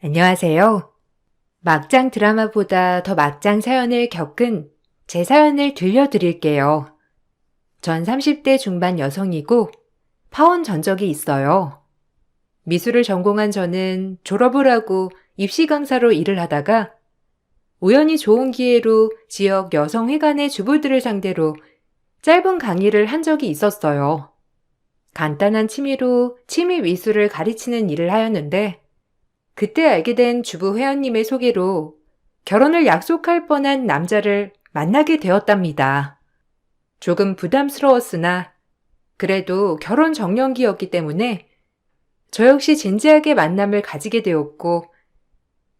안녕하세요. 막장 드라마보다 더 막장 사연을 겪은 제 사연을 들려드릴게요. 전 30대 중반 여성이고 파혼 전적이 있어요. 미술을 전공한 저는 졸업을 하고 입시 강사로 일을 하다가 우연히 좋은 기회로 지역 여성회관의 주부들을 상대로 짧은 강의를 한 적이 있었어요. 간단한 취미로 취미 미술을 가르치는 일을 하였는데 그때 알게 된 주부 회원님의 소개로 결혼을 약속할 뻔한 남자를 만나게 되었답니다. 조금 부담스러웠으나 그래도 결혼 정년기였기 때문에 저 역시 진지하게 만남을 가지게 되었고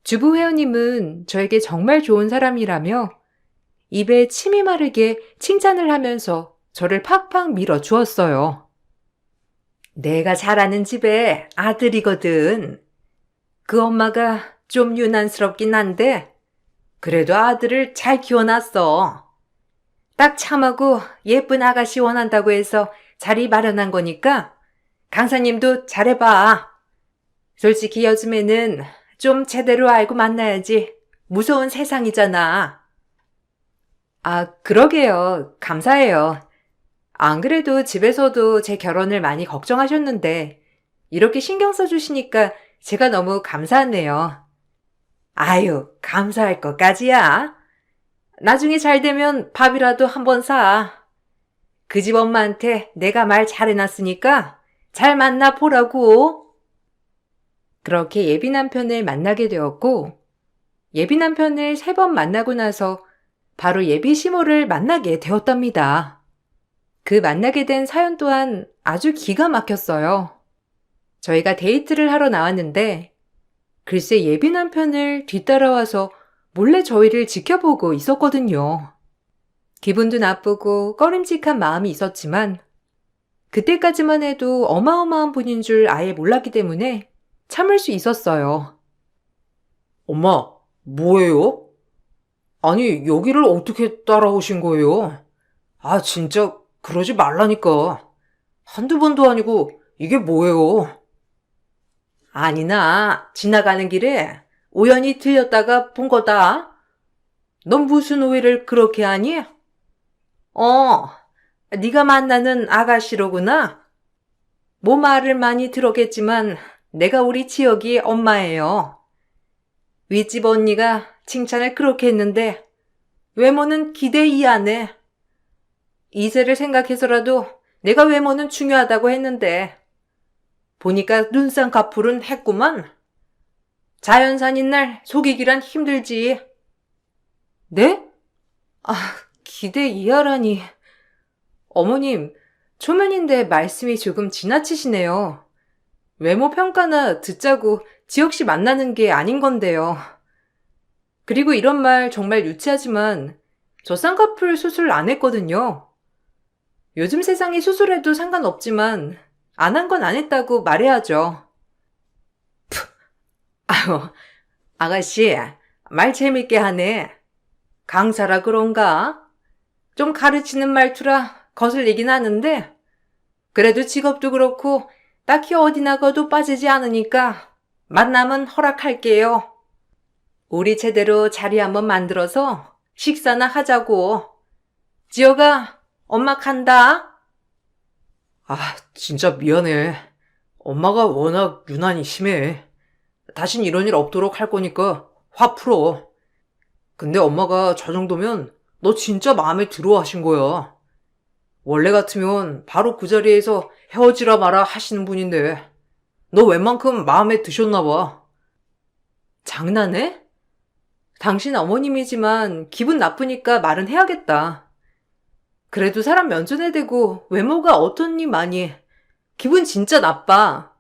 주부 회원님은 저에게 정말 좋은 사람이라며 입에 침이 마르게 칭찬을 하면서 저를 팍팍 밀어 주었어요. 내가 잘 아는 집에 아들이거든. 그 엄마가 좀 유난스럽긴 한데 그래도 아들을 잘 키워놨어. 딱 참하고 예쁜 아가씨 원한다고 해서 자리 마련한 거니까 강사님도 잘해봐. 솔직히 요즘에는 좀 제대로 알고 만나야지. 무서운 세상이잖아. 아, 그러게요. 감사해요. 안 그래도 집에서도 제 결혼을 많이 걱정하셨는데 이렇게 신경 써주시니까 제가 너무 감사하네요. 아유, 감사할 것까지야. 나중에 잘 되면 밥이라도 한번 사. 그 집 엄마한테 내가 말 잘해놨으니까 잘 만나 보라고. 그렇게 예비 남편을 만나게 되었고, 예비 남편을 3번 만나고 나서 바로 예비 시모를 만나게 되었답니다. 그 만나게 된 사연 또한 아주 기가 막혔어요. 저희가 데이트를 하러 나왔는데, 글쎄 예비 남편을 뒤따라와서 몰래 저희를 지켜보고 있었거든요. 기분도 나쁘고 꺼림칙한 마음이 있었지만 그때까지만 해도 어마어마한 분인 줄 아예 몰랐기 때문에 참을 수 있었어요. 엄마, 뭐예요? 아니, 여기를 어떻게 따라오신 거예요? 아, 진짜, 그러지 말라니까. 한두 번도 아니고, 이게 뭐예요? 아니나 지나가는 길에 우연히 들렸다가 본 거다. 넌 무슨 오해를 그렇게 하니? 네가 만나는 아가씨로구나. 뭐 말을 많이 들었겠지만 내가 우리 지역이 엄마예요. 윗집 언니가 칭찬을 그렇게 했는데 외모는 기대 이하네. 이세를 생각해서라도 내가 외모는 중요하다고 했는데 보니까 눈쌍꺼풀은 했구만. 자연산인 날 속이기란 힘들지. 네? 아, 기대 이하라니. 어머님, 초면인데 말씀이 조금 지나치시네요. 외모 평가나 듣자고 지혁 씨 만나는 게 아닌 건데요. 그리고 이런 말 정말 유치하지만 저 쌍꺼풀 수술 안 했거든요. 요즘 세상에 수술해도 상관없지만 안 한 건 안 했다고 말해야죠. 아유, 아가씨, 말 재밌게 하네. 강사라 그런가? 좀 가르치는 말투라 거슬리긴 하는데 그래도 직업도 그렇고 딱히 어디 나가도 빠지지 않으니까 만남은 허락할게요. 우리 제대로 자리 한번 만들어서 식사나 하자고. 지혁아, 엄마 간다. 아, 진짜 미안해. 엄마가 워낙 유난히 심해. 다신 이런 일 없도록 할 거니까 화 풀어. 근데 엄마가 저 정도면 너 진짜 마음에 들어 하신 거야. 원래 같으면 바로 그 자리에서 헤어지라 마라 하시는 분인데 너 웬만큼 마음에 드셨나 봐. 장난해? 당신 어머님이지만 기분 나쁘니까 말은 해야겠다. 그래도 사람 면전에 대고 외모가 어떻니 많이. 기분 진짜 나빠.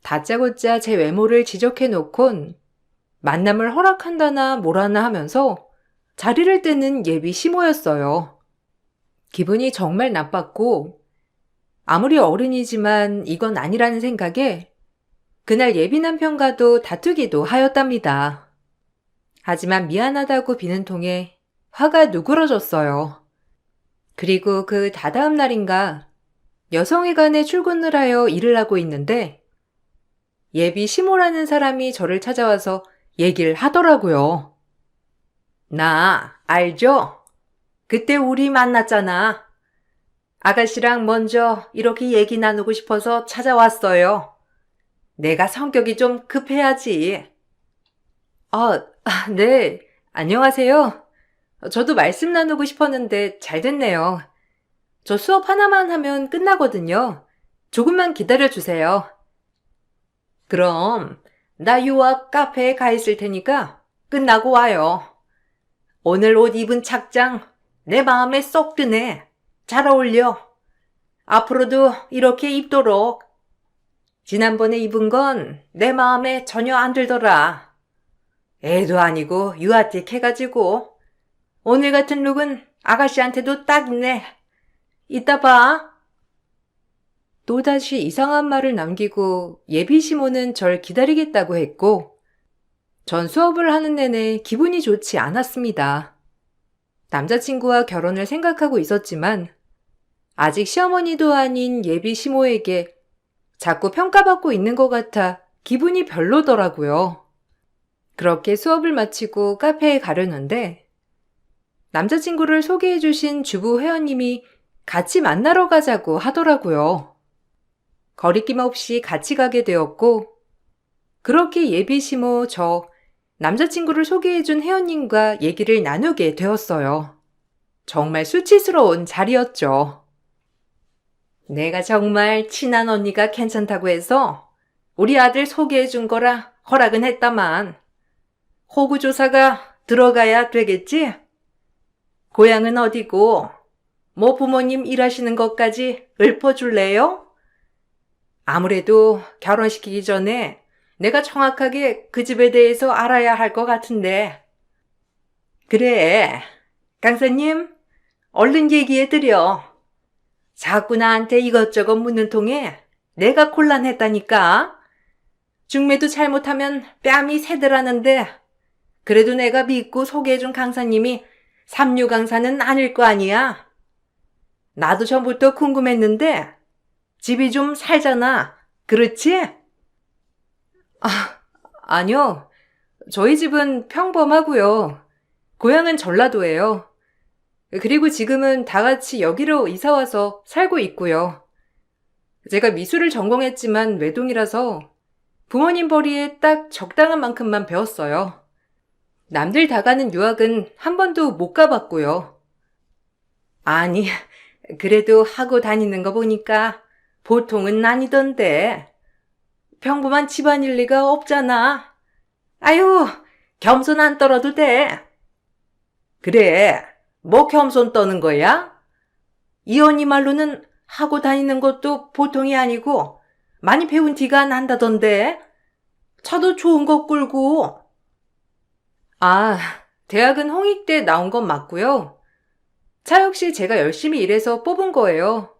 다짜고짜 제 외모를 지적해놓곤 만남을 허락한다나 뭐라나 하면서 자리를 떼는 예비 시모였어요. 기분이 정말 나빴고 아무리 어른이지만 이건 아니라는 생각에 그날 예비 남편과도 다투기도 하였답니다. 하지만 미안하다고 비는 통에 화가 누그러졌어요. 그리고 그 다다음 날인가 여성회관에 출근을 하여 일을 하고 있는데 예비 시모라는 사람이 저를 찾아와서 얘기를 하더라고요. 나 알죠? 그때 우리 만났잖아. 아가씨랑 먼저 이렇게 얘기 나누고 싶어서 찾아왔어요. 내가 성격이 좀 급해야지. 네. 안녕하세요. 저도 말씀 나누고 싶었는데 잘 됐네요. 저 수업 하나만 하면 끝나거든요. 조금만 기다려주세요. 그럼 나 요 앞 카페에 가 있을 테니까 끝나고 와요. 오늘 옷 입은 착장 내 마음에 쏙 드네. 잘 어울려. 앞으로도 이렇게 입도록. 지난번에 입은 건 내 마음에 전혀 안 들더라. 애도 아니고 유아틱 해가지고. 오늘 같은 룩은 아가씨한테도 딱이네. 이따 봐. 또다시 이상한 말을 남기고 예비 시모는 절 기다리겠다고 했고, 전 수업을 하는 내내 기분이 좋지 않았습니다. 남자친구와 결혼을 생각하고 있었지만 아직 시어머니도 아닌 예비 시모에게 자꾸 평가받고 있는 것 같아 기분이 별로더라고요. 그렇게 수업을 마치고 카페에 가려는데 남자친구를 소개해주신 주부 회원님이 같이 만나러 가자고 하더라고요. 거리낌 없이 같이 가게 되었고, 그렇게 예비 시모 남자친구를 소개해준 회원님과 얘기를 나누게 되었어요. 정말 수치스러운 자리였죠. 내가 정말 친한 언니가 괜찮다고 해서 우리 아들 소개해준 거라 허락은 했다만 호구조사가 들어가야 되겠지? 고향은 어디고 뭐 부모님 일하시는 것까지 읊어줄래요? 아무래도 결혼시키기 전에 내가 정확하게 그 집에 대해서 알아야 할 것 같은데. 그래, 강사님, 얼른 얘기해드려. 자꾸 나한테 이것저것 묻는 통에 내가 곤란했다니까. 중매도 잘못하면 뺨이 새더라는데 그래도 내가 믿고 소개해준 강사님이 삼류 강사는 아닐 거 아니야. 나도 전부터 궁금했는데 집이 좀 살잖아. 그렇지? 아니요. 저희 집은 평범하고요. 고향은 전라도예요. 그리고 지금은 다 같이 여기로 이사와서 살고 있고요. 제가 미술을 전공했지만 외동이라서 부모님 벌이에 딱 적당한 만큼만 배웠어요. 남들 다 가는 유학은 한 번도 못 가봤고요. 아니, 그래도 하고 다니는 거 보니까 보통은 아니던데. 평범한 집안일 리가 없잖아. 아유, 겸손 안 떨어도 돼. 그래, 뭐 겸손 떠는 거야? 이 언니 말로는 하고 다니는 것도 보통이 아니고 많이 배운 티가 난다던데. 차도 좋은 거 끌고. 대학은 홍익대 나온 건 맞고요. 차 역시 제가 열심히 일해서 뽑은 거예요.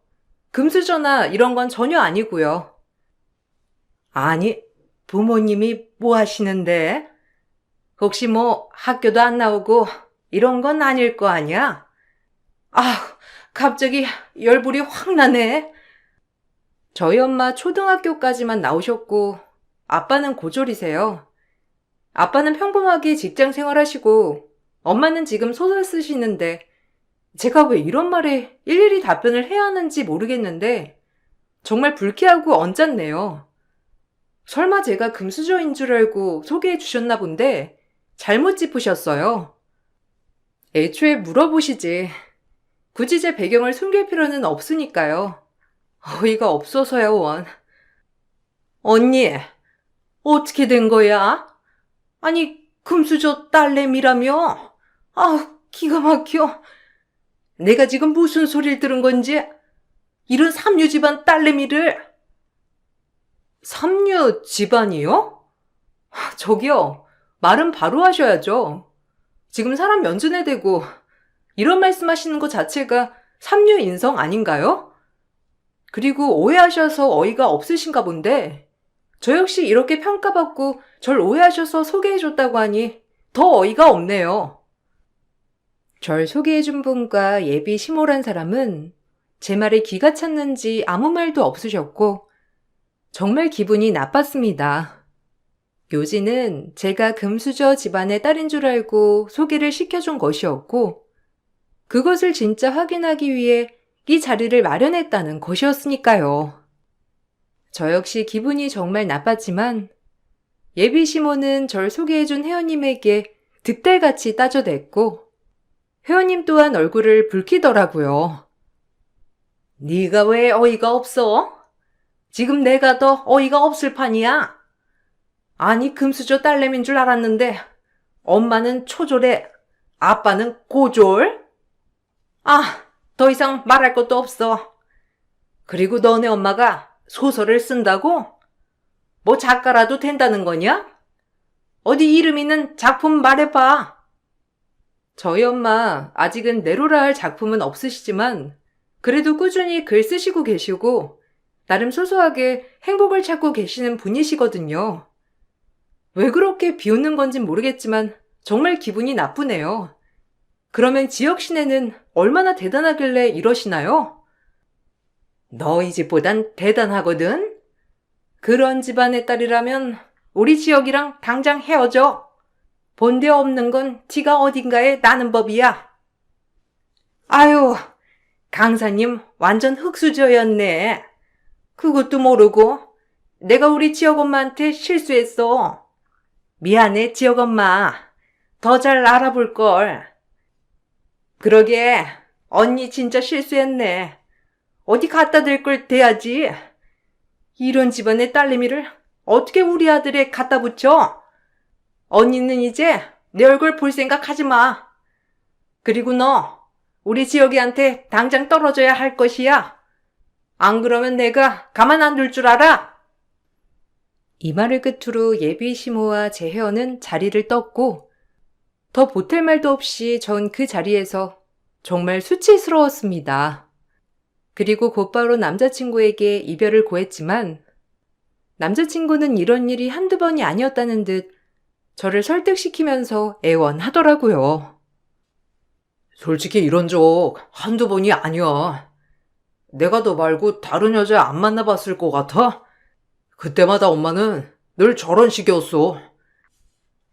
금수저나 이런 건 전혀 아니고요. 아니, 부모님이 뭐 하시는데? 혹시 뭐 학교도 안 나오고 이런 건 아닐 거 아니야? 갑자기 열불이 확 나네. 저희 엄마 초등학교까지만 나오셨고 아빠는 고졸이세요. 아빠는 평범하게 직장 생활하시고 엄마는 지금 소설 쓰시는데 제가 왜 이런 말에 일일이 답변을 해야 하는지 모르겠는데 정말 불쾌하고 언짢네요. 설마 제가 금수저인 줄 알고 소개해 주셨나 본데 잘못 짚으셨어요. 애초에 물어보시지. 굳이 제 배경을 숨길 필요는 없으니까요. 어이가 없어서야 원. 언니, 어떻게 된 거야? 아니, 금수저 딸내미라며? 기가 막혀. 내가 지금 무슨 소리를 들은 건지? 이런 삼류 집안 딸내미를. 삼류 집안이요? 저기요, 말은 바로 하셔야죠. 지금 사람 면전에 대고 이런 말씀하시는 것 자체가 삼류 인성 아닌가요? 그리고 오해하셔서 어이가 없으신가 본데 저 역시 이렇게 평가받고 절 오해하셔서 소개해줬다고 하니 더 어이가 없네요. 절 소개해준 분과 예비 시모란 사람은 제 말에 귀가 찼는지 아무 말도 없으셨고 정말 기분이 나빴습니다. 묘지는 제가 금수저 집안의 딸인 줄 알고 소개를 시켜준 것이었고, 그것을 진짜 확인하기 위해 이 자리를 마련했다는 것이었으니까요. 저 역시 기분이 정말 나빴지만, 예비 시모는 절 소개해준 회원님에게 득달같이 따져댔고, 회원님 또한 얼굴을 붉히더라고요. 네가 왜 어이가 없어? 지금 내가 더 어이가 없을 판이야. 아니, 금수저 딸내미인 줄 알았는데 엄마는 초졸에 아빠는 고졸? 아, 더 이상 말할 것도 없어. 그리고 너네 엄마가 소설을 쓴다고? 뭐 작가라도 된다는 거냐? 어디 이름 있는 작품 말해봐. 저희 엄마 아직은 내로라 할 작품은 없으시지만 그래도 꾸준히 글 쓰시고 계시고 나름 소소하게 행복을 찾고 계시는 분이시거든요. 왜 그렇게 비웃는 건진 모르겠지만 정말 기분이 나쁘네요. 그러면 지역 시내는 얼마나 대단하길래 이러시나요? 너희 집보단 대단하거든? 그런 집안의 딸이라면 우리 지역이랑 당장 헤어져. 본데 없는 건 티가 어딘가에 나는 법이야. 아유, 강사님 완전 흙수저였네. 그것도 모르고 내가 우리 지역 엄마한테 실수했어. 미안해, 지역 엄마. 더 잘 알아볼걸. 그러게, 언니 진짜 실수했네. 어디 갖다 댈 걸 대야지. 이런 집안의 딸내미를 어떻게 우리 아들에 갖다 붙여? 언니는 이제 내 얼굴 볼 생각 하지 마. 그리고 너, 우리 지역이한테 당장 떨어져야 할 것이야. 안 그러면 내가 가만 안 둘 줄 알아? 이 말을 끝으로 예비 시모와 제 회원은 자리를 떴고 더 보탤 말도 없이 전 그 자리에서 정말 수치스러웠습니다. 그리고 곧바로 남자친구에게 이별을 고했지만 남자친구는 이런 일이 한두 번이 아니었다는 듯 저를 설득시키면서 애원하더라고요. 솔직히 이런 적 한두 번이 아니야. 내가 너 말고 다른 여자 안 만나봤을 것 같아? 그때마다 엄마는 늘 저런 식이었어.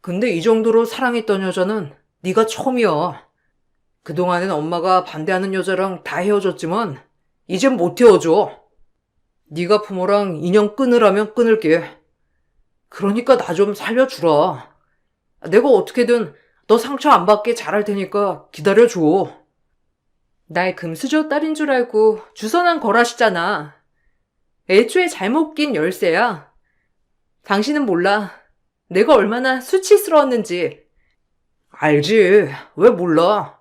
근데 이 정도로 사랑했던 여자는 네가 처음이야. 그동안엔 엄마가 반대하는 여자랑 다 헤어졌지만 이젠 못 헤어져. 네가 부모랑 인연 끊으라면 끊을게. 그러니까 나 좀 살려주라. 내가 어떻게든 너 상처 안 받게 잘할 테니까 기다려줘. 날 금수저 딸인 줄 알고 주선한 거라시잖아. 애초에 잘못 낀 열쇠야. 당신은 몰라. 내가 얼마나 수치스러웠는지. 알지. 왜 몰라.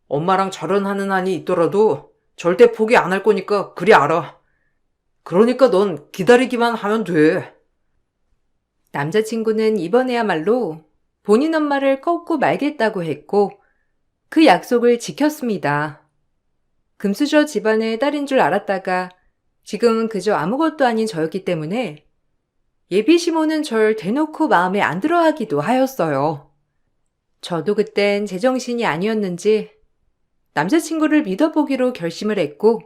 엄마랑 절연하는 한이 있더라도 절대 포기 안 할 거니까 그리 알아. 그러니까 넌 기다리기만 하면 돼. 남자친구는 이번에야말로 본인 엄마를 꺾고 말겠다고 했고 그 약속을 지켰습니다. 금수저 집안의 딸인 줄 알았다가 지금은 그저 아무것도 아닌 저였기 때문에 예비 시모는 절 대놓고 마음에 안 들어 하기도 하였어요. 저도 그땐 제정신이 아니었는지 남자친구를 믿어보기로 결심을 했고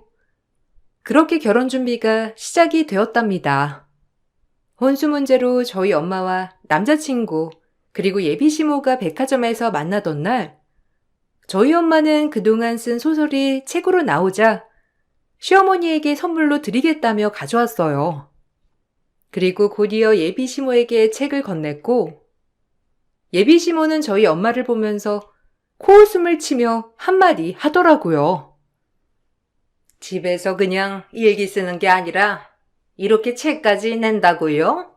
그렇게 결혼 준비가 시작이 되었답니다. 혼수 문제로 저희 엄마와 남자친구 그리고 예비 시모가 백화점에서 만나던 날 저희 엄마는 그동안 쓴 소설이 책으로 나오자 시어머니에게 선물로 드리겠다며 가져왔어요. 그리고 곧이어 예비 시모에게 책을 건넸고 예비 시모는 저희 엄마를 보면서 코웃음을 치며 한마디 하더라고요. 집에서 그냥 일기 쓰는 게 아니라 이렇게 책까지 낸다고요?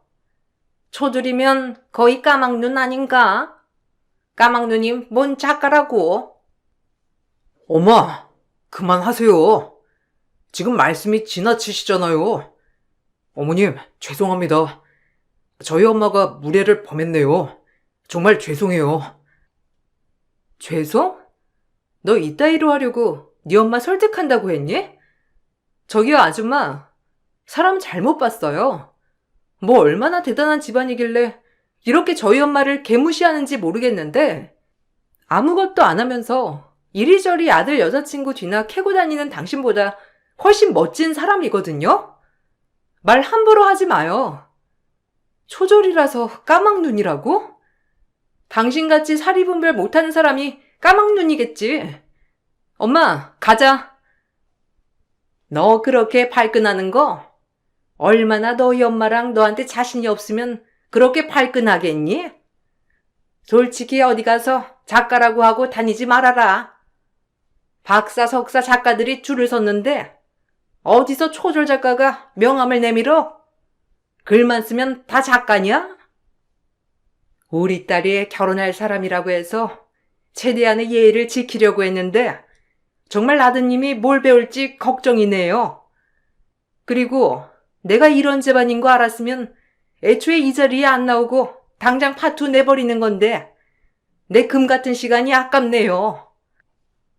초들이면 거의 까막눈 아닌가? 까막눈이 뭔 작가라고? 엄마, 그만하세요. 지금 말씀이 지나치시잖아요. 어머님, 죄송합니다. 저희 엄마가 무례를 범했네요. 정말 죄송해요. 죄송? 너 이따위로 하려고 네 엄마 설득한다고 했니? 저기요 아줌마, 사람 잘못 봤어요. 뭐 얼마나 대단한 집안이길래 이렇게 저희 엄마를 개무시하는지 모르겠는데 아무것도 안 하면서 이리저리 아들 여자친구 뒤나 캐고 다니는 당신보다 훨씬 멋진 사람이거든요? 말 함부로 하지 마요. 초졸이라서 까막눈이라고? 당신같이 사리분별 못하는 사람이 까막눈이겠지. 엄마, 가자. 너 그렇게 발끈하는 거? 얼마나 너희 엄마랑 너한테 자신이 없으면 그렇게 발끈하겠니? 솔직히 어디 가서 작가라고 하고 다니지 말아라. 박사, 석사 작가들이 줄을 섰는데 어디서 초졸 작가가 명함을 내밀어? 글만 쓰면 다 작가냐? 우리 딸이 결혼할 사람이라고 해서 최대한의 예의를 지키려고 했는데 정말 아드님이 뭘 배울지 걱정이네요. 그리고 내가 이런 집안인 거 알았으면 애초에 이 자리에 안 나오고 당장 파투 내버리는 건데 내 금 같은 시간이 아깝네요.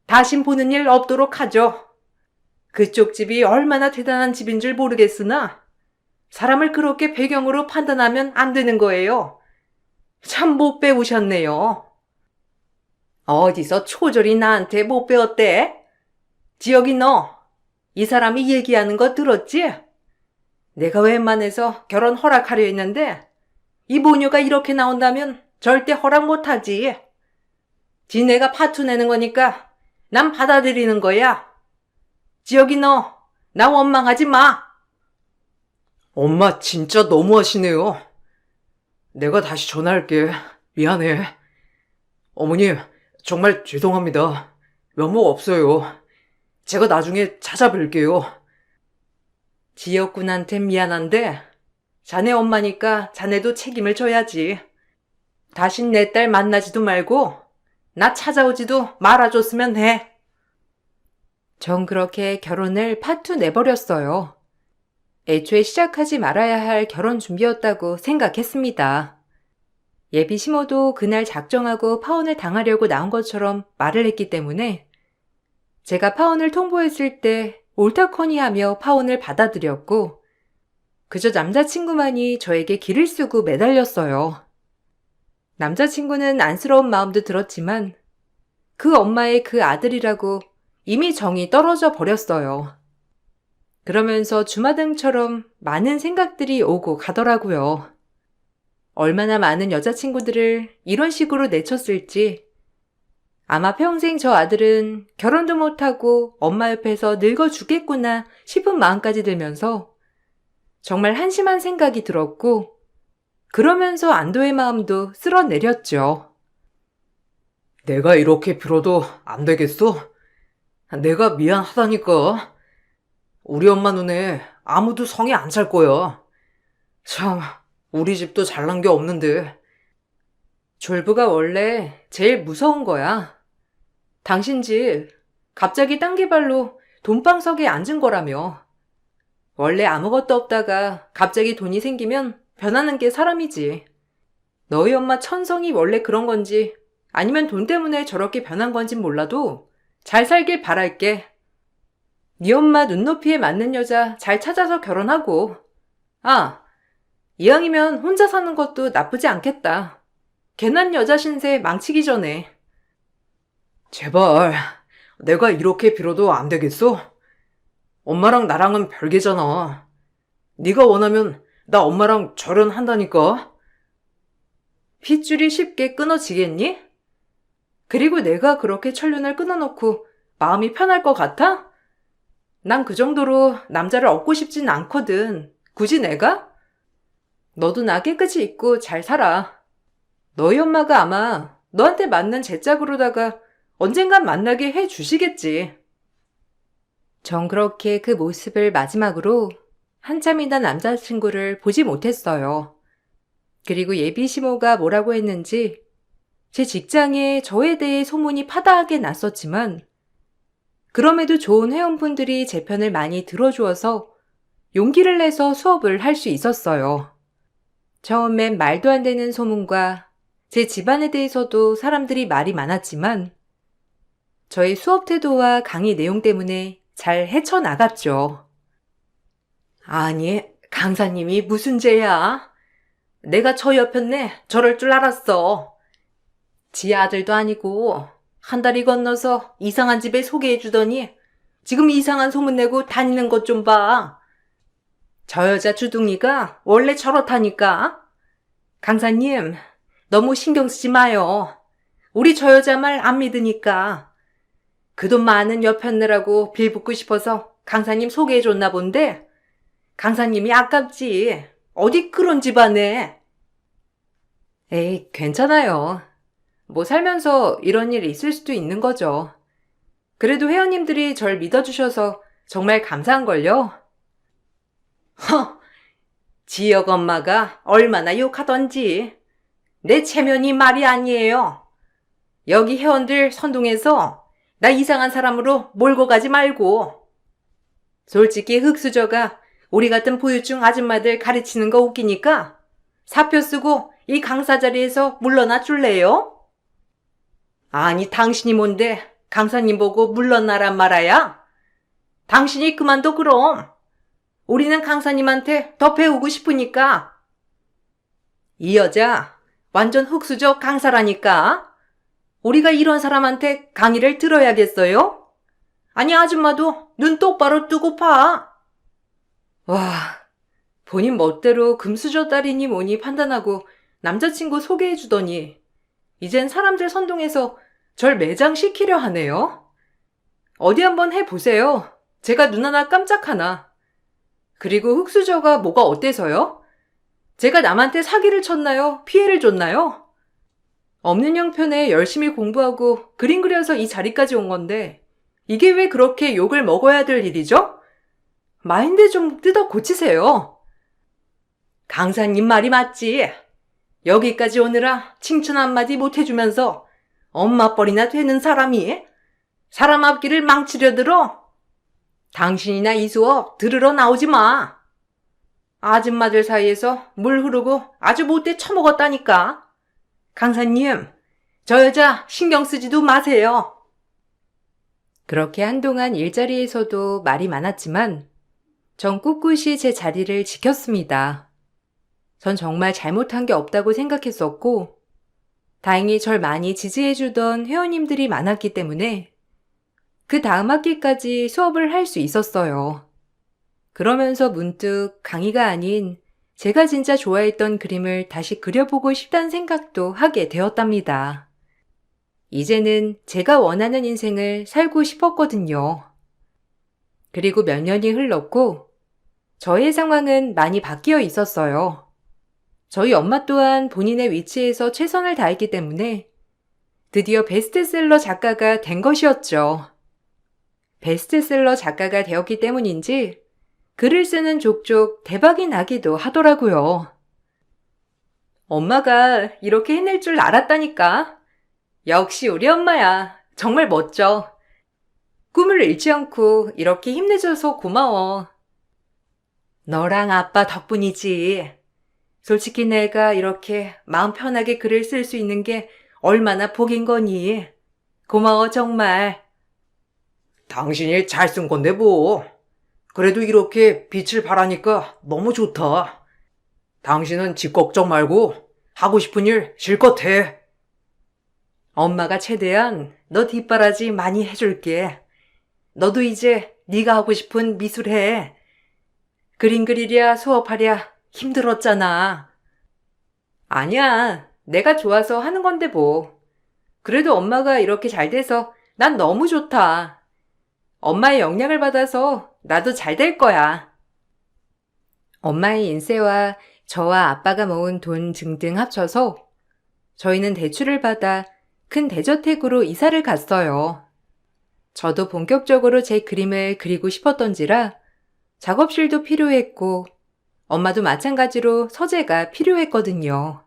다신 보는 일 없도록 하죠. 그쪽 집이 얼마나 대단한 집인 줄 모르겠으나 사람을 그렇게 배경으로 판단하면 안 되는 거예요. 참 못 배우셨네요. 어디서 초졸이 나한테 못 배웠대? 지혁이 너, 이 사람이 얘기하는 거 들었지? 내가 웬만해서 결혼 허락하려 했는데 이 모녀가 이렇게 나온다면 절대 허락 못하지. 지네가 파투 내는 거니까 난 받아들이는 거야. 지혁이 너, 나 원망하지 마. 엄마 진짜 너무하시네요. 내가 다시 전화할게. 미안해. 어머님, 정말 죄송합니다. 면목 없어요. 제가 나중에 찾아뵐게요. 지혁군한텐 미안한데 자네 엄마니까 자네도 책임을 져야지. 다신 내 딸 만나지도 말고 나 찾아오지도 말아줬으면 해. 전 그렇게 결혼을 파투 내버렸어요. 애초에 시작하지 말아야 할 결혼 준비였다고 생각했습니다. 예비 시모도 그날 작정하고 파혼을 당하려고 나온 것처럼 말을 했기 때문에 제가 파혼을 통보했을 때 옳다커니 하며 파혼을 받아들였고 그저 남자친구만이 저에게 길을 쓰고 매달렸어요. 남자친구는 안쓰러운 마음도 들었지만 그 엄마의 그 아들이라고 이미 정이 떨어져 버렸어요. 그러면서 주마등처럼 많은 생각들이 오고 가더라고요. 얼마나 많은 여자친구들을 이런 식으로 내쳤을지 아마 평생 저 아들은 결혼도 못하고 엄마 옆에서 늙어 죽겠구나 싶은 마음까지 들면서 정말 한심한 생각이 들었고 그러면서 안도의 마음도 쓸어내렸죠. 내가 이렇게 빌어도 안 되겠어? 내가 미안하다니까. 우리 엄마 눈에 아무도 성에 안 찰 거야. 참, 우리 집도 잘난 게 없는데. 졸부가 원래 제일 무서운 거야. 당신 집 갑자기 딴 개발로 돈방석에 앉은 거라며. 원래 아무것도 없다가 갑자기 돈이 생기면 변하는 게 사람이지. 너희 엄마 천성이 원래 그런 건지 아니면 돈 때문에 저렇게 변한 건진 몰라도 잘 살길 바랄게. 네 엄마 눈높이에 맞는 여자 잘 찾아서 결혼하고. 아, 이왕이면 혼자 사는 것도 나쁘지 않겠다. 괜한 여자 신세 망치기 전에. 제발, 내가 이렇게 빌어도 안 되겠어? 엄마랑 나랑은 별개잖아. 네가 원하면 나 엄마랑 결혼한다니까? 핏줄이 쉽게 끊어지겠니? 그리고 내가 그렇게 천륜을 끊어놓고 마음이 편할 것 같아? 난 그 정도로 남자를 얻고 싶진 않거든. 굳이 내가? 너도 나 깨끗이 입고 잘 살아. 너희 엄마가 아마 너한테 맞는 제 짝으로다가 언젠간 만나게 해 주시겠지. 전 그렇게 그 모습을 마지막으로 한참이나 남자친구를 보지 못했어요. 그리고 예비 시모가 뭐라고 했는지 제 직장에 저에 대해 소문이 파다하게 났었지만 그럼에도 좋은 회원분들이 제 편을 많이 들어주어서 용기를 내서 수업을 할 수 있었어요. 처음엔 말도 안 되는 소문과 제 집안에 대해서도 사람들이 말이 많았지만 저의 수업 태도와 강의 내용 때문에 잘 헤쳐나갔죠. 아니, 강사님이 무슨 죄야? 내가 저 옆였네 저럴 줄 알았어. 지 아들도 아니고 한 달이 건너서 이상한 집에 소개해주더니 지금 이상한 소문 내고 다니는 것 좀 봐. 저 여자 주둥이가 원래 저렇다니까. 강사님, 너무 신경 쓰지 마요. 우리 저 여자 말 안 믿으니까. 그 돈 많은 여편네라고 빌붙고 싶어서 강사님 소개해줬나 본데 강사님이 아깝지. 어디 그런 집안에. 에이, 괜찮아요. 뭐 살면서 이런 일이 있을 수도 있는 거죠. 그래도 회원님들이 절 믿어주셔서 정말 감사한걸요. 허, 지역 엄마가 얼마나 욕하던지. 내 체면이 말이 아니에요. 여기 회원들 선동해서 나 이상한 사람으로 몰고 가지 말고. 솔직히 흑수저가 우리 같은 보유증 아줌마들 가르치는 거 웃기니까 사표 쓰고 이 강사 자리에서 물러나 줄래요? 아니, 당신이 뭔데 강사님 보고 물러나란 말아야? 당신이 그만둬 그럼. 우리는 강사님한테 더 배우고 싶으니까. 이 여자 완전 흑수저 강사라니까. 우리가 이런 사람한테 강의를 들어야겠어요? 아니, 아줌마도 눈 똑바로 뜨고 봐. 와, 본인 멋대로 금수저 딸이니 뭐니 판단하고 남자친구 소개해주더니 이젠 사람들 선동해서 절 매장시키려 하네요. 어디 한번 해보세요. 제가 눈 하나 깜짝 하나. 그리고 흑수저가 뭐가 어때서요? 제가 남한테 사기를 쳤나요? 피해를 줬나요? 없는 형편에 열심히 공부하고 그림 그려서 이 자리까지 온 건데 이게 왜 그렇게 욕을 먹어야 될 일이죠? 마인드 좀 뜯어 고치세요. 강사님 말이 맞지. 여기까지 오느라 칭찬 한마디 못해주면서 엄마뻘이나 되는 사람이 사람 앞길을 망치려 들어? 당신이나 이 수업 들으러 나오지 마. 아줌마들 사이에서 물 흐르고 아주 못돼 처먹었다니까. 강사님, 저 여자 신경 쓰지도 마세요. 그렇게 한동안 일자리에서도 말이 많았지만 전 꿋꿋이 제 자리를 지켰습니다. 전 정말 잘못한 게 없다고 생각했었고 다행히 절 많이 지지해주던 회원님들이 많았기 때문에 그 다음 학기까지 수업을 할 수 있었어요. 그러면서 문득 강의가 아닌 제가 진짜 좋아했던 그림을 다시 그려보고 싶다는 생각도 하게 되었답니다. 이제는 제가 원하는 인생을 살고 싶었거든요. 그리고 몇 년이 흘렀고 저의 상황은 많이 바뀌어 있었어요. 저희 엄마 또한 본인의 위치에서 최선을 다했기 때문에 드디어 베스트셀러 작가가 된 것이었죠. 베스트셀러 작가가 되었기 때문인지 글을 쓰는 족족 대박이 나기도 하더라고요. 엄마가 이렇게 해낼 줄 알았다니까. 역시 우리 엄마야. 정말 멋져. 꿈을 잃지 않고 이렇게 힘내줘서 고마워. 너랑 아빠 덕분이지. 솔직히 내가 이렇게 마음 편하게 글을 쓸 수 있는 게 얼마나 복인 거니. 고마워 정말. 당신이 잘 쓴 건데 뭐. 그래도 이렇게 빛을 발하니까 너무 좋다. 당신은 집 걱정 말고 하고 싶은 일 실컷 해. 엄마가 최대한 너 뒷바라지 많이 해줄게. 너도 이제 네가 하고 싶은 미술 해. 그림 그리랴 수업하랴 힘들었잖아. 아니야. 내가 좋아서 하는 건데 뭐. 그래도 엄마가 이렇게 잘 돼서 난 너무 좋다. 엄마의 영향을 받아서 나도 잘 될 거야. 엄마의 인세와 저와 아빠가 모은 돈 등등 합쳐서 저희는 대출을 받아 큰 대저택으로 이사를 갔어요. 저도 본격적으로 제 그림을 그리고 싶었던지라 작업실도 필요했고 엄마도 마찬가지로 서재가 필요했거든요.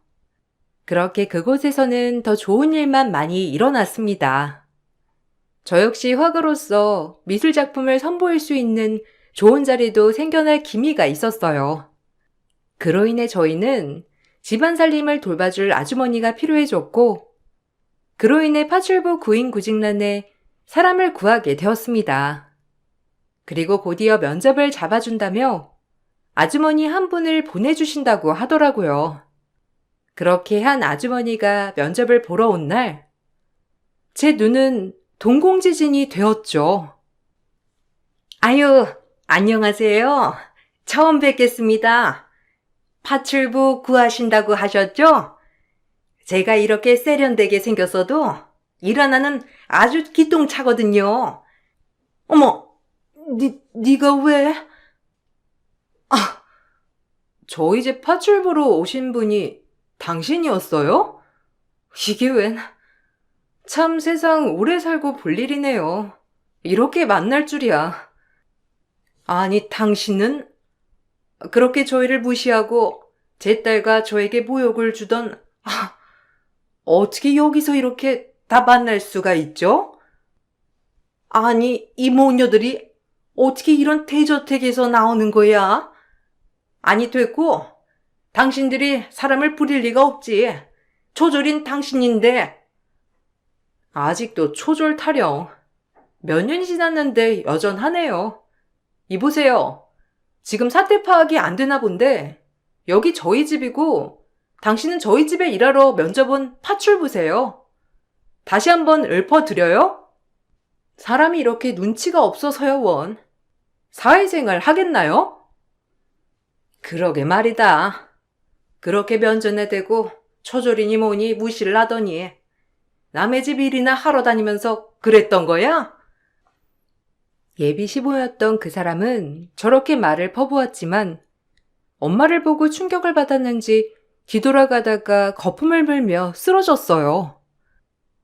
그렇게 그곳에서는 더 좋은 일만 많이 일어났습니다. 저 역시 화가로서 미술 작품을 선보일 수 있는 좋은 자리도 생겨날 기미가 있었어요. 그로 인해 저희는 집안 살림을 돌봐줄 아주머니가 필요해졌고 그로 인해 파출부 구인구직란에 사람을 구하게 되었습니다. 그리고 곧이어 면접을 잡아준다며 아주머니 한 분을 보내주신다고 하더라고요. 그렇게 한 아주머니가 면접을 보러 온 날, 제 눈은 동공지진이 되었죠. 아유, 안녕하세요. 처음 뵙겠습니다. 파출부 구하신다고 하셨죠? 제가 이렇게 세련되게 생겼어도 일 하나는 아주 기똥차거든요. 어머, 네가 왜? 아, 저희 집 파출부로 오신 분이 당신이었어요? 이게 웬? 참 세상 오래 살고 볼 일이네요. 이렇게 만날 줄이야. 아니, 당신은 그렇게 저희를 무시하고 제 딸과 저에게 모욕을 주던, 어떻게 여기서 이렇게 다 만날 수가 있죠? 아니, 이 모녀들이 어떻게 이런 대저택에서 나오는 거야? 아니, 됐고, 당신들이 사람을 부릴 리가 없지. 초졸인 당신인데. 아직도 초졸 타령. 몇 년이 지났는데 여전하네요. 이보세요. 지금 사태 파악이 안 되나 본데 여기 저희 집이고 당신은 저희 집에 일하러 면접 온 파출부세요. 다시 한번 읊어드려요? 사람이 이렇게 눈치가 없어서요, 원. 사회생활 하겠나요? 그러게 말이다. 그렇게 면전에 대고 초졸이니 뭐니 무시를 하더니 남의 집 일이나 하러 다니면서 그랬던 거야? 예비 시부였던 그 사람은 저렇게 말을 퍼부었지만 엄마를 보고 충격을 받았는지 뒤돌아가다가 거품을 물며 쓰러졌어요.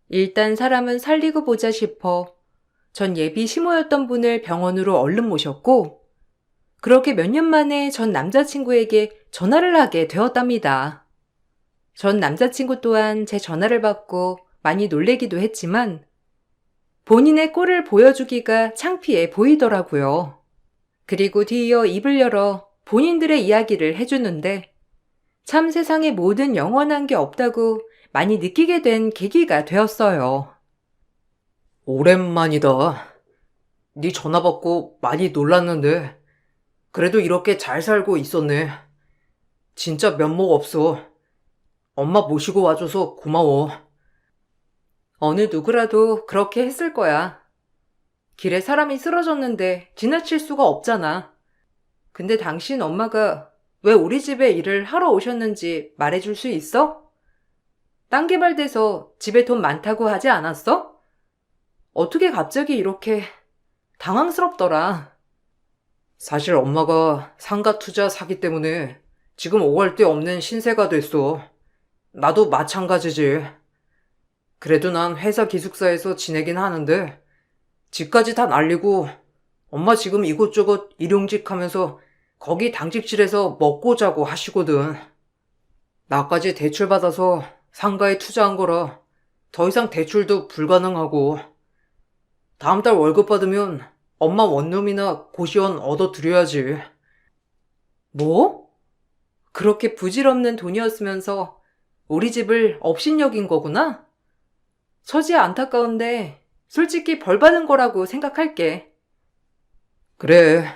일단 사람은 살리고 보자 싶어 전 예비 시모였던 분을 병원으로 얼른 모셨고 그렇게 몇 년 만에 전 남자친구에게 전화를 하게 되었답니다. 전 남자친구 또한 제 전화를 받고 많이 놀래기도 했지만 본인의 꼴을 보여주기가 창피해 보이더라고요. 그리고 뒤이어 입을 열어 본인들의 이야기를 해주는데 참 세상에 모든 영원한 게 없다고 많이 느끼게 된 계기가 되었어요. 오랜만이다. 네 전화 받고 많이 놀랐는데 그래도 이렇게 잘 살고 있었네. 진짜 면목 없어. 엄마 모시고 와줘서 고마워. 어느 누구라도 그렇게 했을 거야. 길에 사람이 쓰러졌는데 지나칠 수가 없잖아. 근데 당신 엄마가 왜 우리 집에 일을 하러 오셨는지 말해줄 수 있어? 땅 개발돼서 집에 돈 많다고 하지 않았어? 어떻게 갑자기 이렇게 당황스럽더라. 사실 엄마가 상가 투자 사기 때문에 지금 오갈 데 없는 신세가 됐어. 나도 마찬가지지. 그래도 난 회사 기숙사에서 지내긴 하는데 집까지 다 날리고 엄마 지금 이곳저곳 일용직 하면서 거기 당직실에서 먹고 자고 하시거든. 나까지 대출 받아서 상가에 투자한 거라 더 이상 대출도 불가능하고 다음 달 월급 받으면 엄마 원룸이나 고시원 얻어드려야지. 뭐? 그렇게 부질없는 돈이었으면서 우리 집을 업신여긴 거구나? 처지 안타까운데 솔직히 벌 받은 거라고 생각할게. 그래,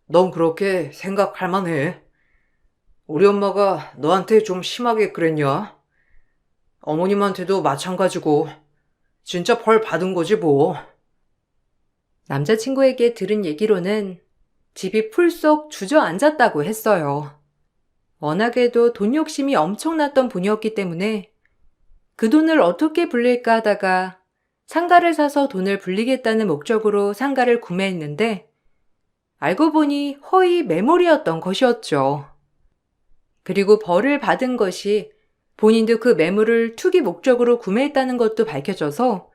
넌 그렇게 생각할 만해. 우리 엄마가 너한테 좀 심하게 그랬냐? 어머님한테도 마찬가지고 진짜 벌 받은 거지 뭐. 남자친구에게 들은 얘기로는 집이 풀썩 주저앉았다고 했어요. 워낙에도 돈 욕심이 엄청났던 분이었기 때문에 그 돈을 어떻게 불릴까 하다가 상가를 사서 돈을 불리겠다는 목적으로 상가를 구매했는데 알고 보니 허위 매물이었던 것이었죠. 그리고 벌을 받은 것이 본인도 그 매물을 투기 목적으로 구매했다는 것도 밝혀져서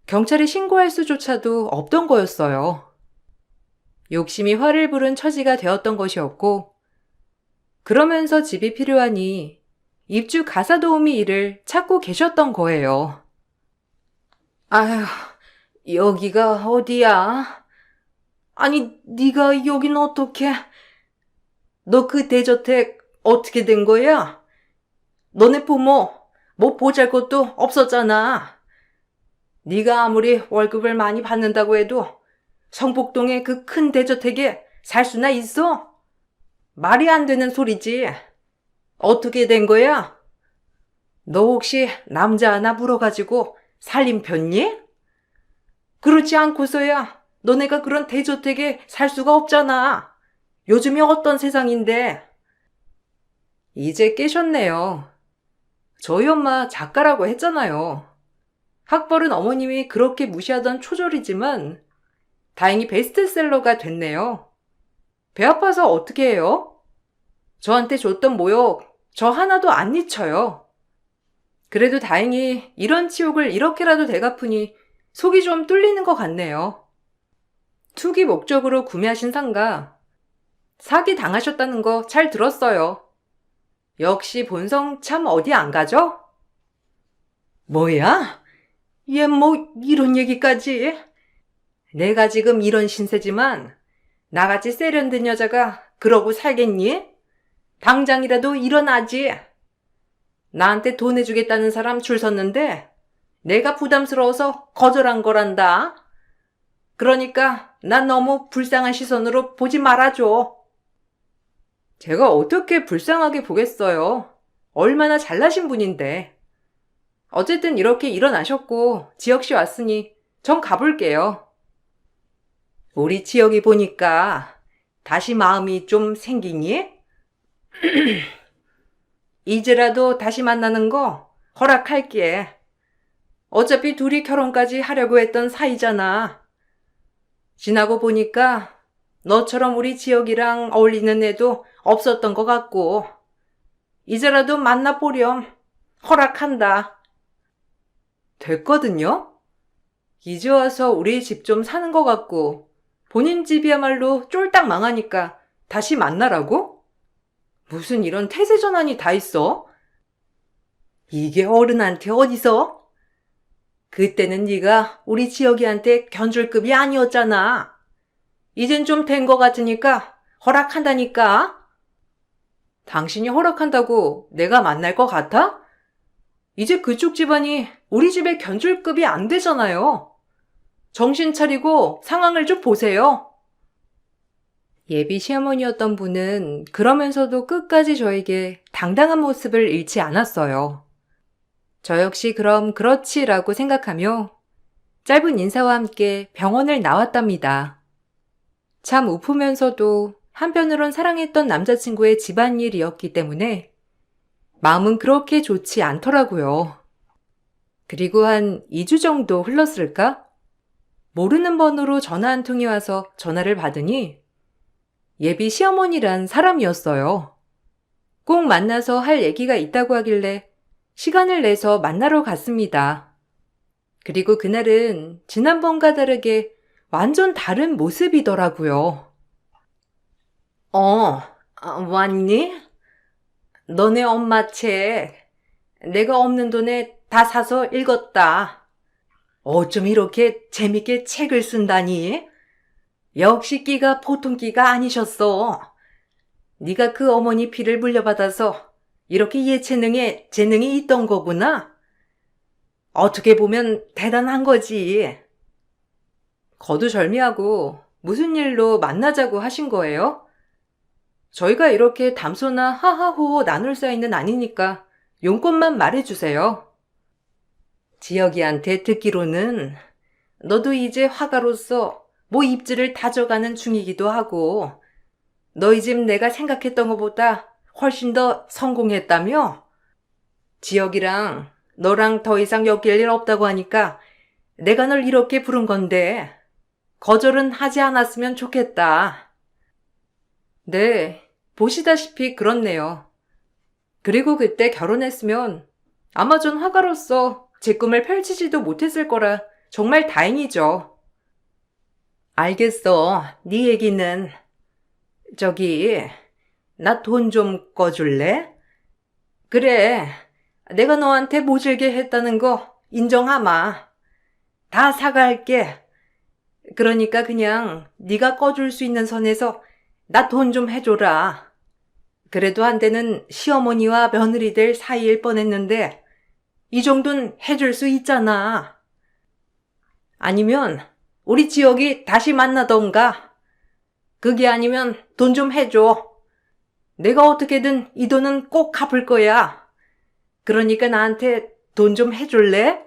경찰에 신고할 수조차도 없던 거였어요. 욕심이 화를 부른 처지가 되었던 것이었고 그러면서 집이 필요하니 입주 가사 도우미 일을 찾고 계셨던 거예요. 아휴, 여기가 어디야? 아니, 네가 여긴 어떻게? 너 그 대저택 어떻게 된 거야? 너네 부모 뭐 보잘것도 없었잖아. 네가 아무리 월급을 많이 받는다고 해도 성북동의 그 큰 대저택에 살 수나 있어? 말이 안 되는 소리지. 어떻게 된 거야? 너 혹시 남자 하나 물어가지고 살림 폈니? 그렇지 않고서야 너네가 그런 대저택에 살 수가 없잖아. 요즘이 어떤 세상인데? 이제 깨셨네요. 저희 엄마 작가라고 했잖아요. 학벌은 어머님이 그렇게 무시하던 초졸이지만 다행히 베스트셀러가 됐네요. 배 아파서 어떻게 해요? 저한테 줬던 모욕 저 하나도 안 잊혀요. 그래도 다행히 이런 치욕을 이렇게라도 되갚으니 속이 좀 뚫리는 것 같네요. 투기 목적으로 구매하신 상가 사기 당하셨다는 거 잘 들었어요. 역시 본성 참 어디 안 가죠? 뭐야? 얘 뭐 이런 얘기까지? 내가 지금 이런 신세지만 나같이 세련된 여자가 그러고 살겠니? 당장이라도 일어나지. 나한테 돈 해주겠다는 사람 줄 섰는데 내가 부담스러워서 거절한 거란다. 그러니까 난 너무 불쌍한 시선으로 보지 말아줘. 제가 어떻게 불쌍하게 보겠어요. 얼마나 잘나신 분인데. 어쨌든 이렇게 일어나셨고 지혁씨 왔으니 전 가볼게요. 우리 지혁이 보니까 다시 마음이 좀 생기니? 이제라도 다시 만나는 거 허락할게. 어차피 둘이 결혼까지 하려고 했던 사이잖아. 지나고 보니까 너처럼 우리 지혁이랑 어울리는 애도 없었던 것 같고 이제라도 만나보렴. 허락한다. 됐거든요? 이제 와서 우리 집 좀 사는 것 같고 본인 집이야말로 쫄딱 망하니까 다시 만나라고? 무슨 이런 태세 전환이 다 있어? 이게 어른한테 어디서? 그때는 네가 우리 지혁이한테 견줄급이 아니었잖아. 이젠 좀 된 것 같으니까 허락한다니까. 당신이 허락한다고 내가 만날 것 같아? 이제 그쪽 집안이 우리 집에 견줄급이 안 되잖아요. 정신 차리고 상황을 좀 보세요. 예비 시어머니였던 분은 그러면서도 끝까지 저에게 당당한 모습을 잃지 않았어요. 저 역시 그럼 그렇지라고 생각하며 짧은 인사와 함께 병원을 나왔답니다. 참 우프면서도 한편으론 사랑했던 남자친구의 집안일이었기 때문에 마음은 그렇게 좋지 않더라고요. 그리고 한 2주 정도 흘렀을까? 모르는 번호로 전화 한 통이 와서 전화를 받으니 예비 시어머니란 사람이었어요. 꼭 만나서 할 얘기가 있다고 하길래 시간을 내서 만나러 갔습니다. 그리고 그날은 지난번과 다르게 완전 다른 모습이더라고요. 왔니? 너네 엄마 책 내가 없는 돈에 다 사서 읽었다. 어쩜 이렇게 재밌게 책을 쓴다니? 역시 끼가 보통 끼가 아니셨어. 네가 그 어머니 피를 물려받아서 이렇게 예체능에 재능이 있던 거구나. 어떻게 보면 대단한 거지. 거두절미하고 무슨 일로 만나자고 하신 거예요? 저희가 이렇게 담소나 하하호호 나눌 사이는 아니니까 용건만 말해주세요. 지혁이한테 듣기로는 너도 이제 화가로서 뭐 입지를 다져가는 중이기도 하고 너희 집 내가 생각했던 것보다 훨씬 더 성공했다며? 지혁이랑 너랑 더 이상 엮일 일 없다고 하니까 내가 널 이렇게 부른 건데 거절은 하지 않았으면 좋겠다. 네, 보시다시피 그렇네요. 그리고 그때 결혼했으면 아마 전 화가로서 제 꿈을 펼치지도 못했을 거라 정말 다행이죠. 알겠어, 네 얘기는. 저기, 나 돈 좀 꺼줄래? 그래, 내가 너한테 모질게 했다는 거 인정하마. 다 사과할게. 그러니까 그냥 네가 꺼줄 수 있는 선에서 나 돈 좀 해줘라. 그래도 한때는 시어머니와 며느리 될 사이일 뻔했는데 이 정도는 해줄 수 있잖아. 아니면 우리 지혁이 다시 만나던가. 그게 아니면 돈 좀 해줘. 내가 어떻게든 이 돈은 꼭 갚을 거야. 그러니까 나한테 돈 좀 해줄래?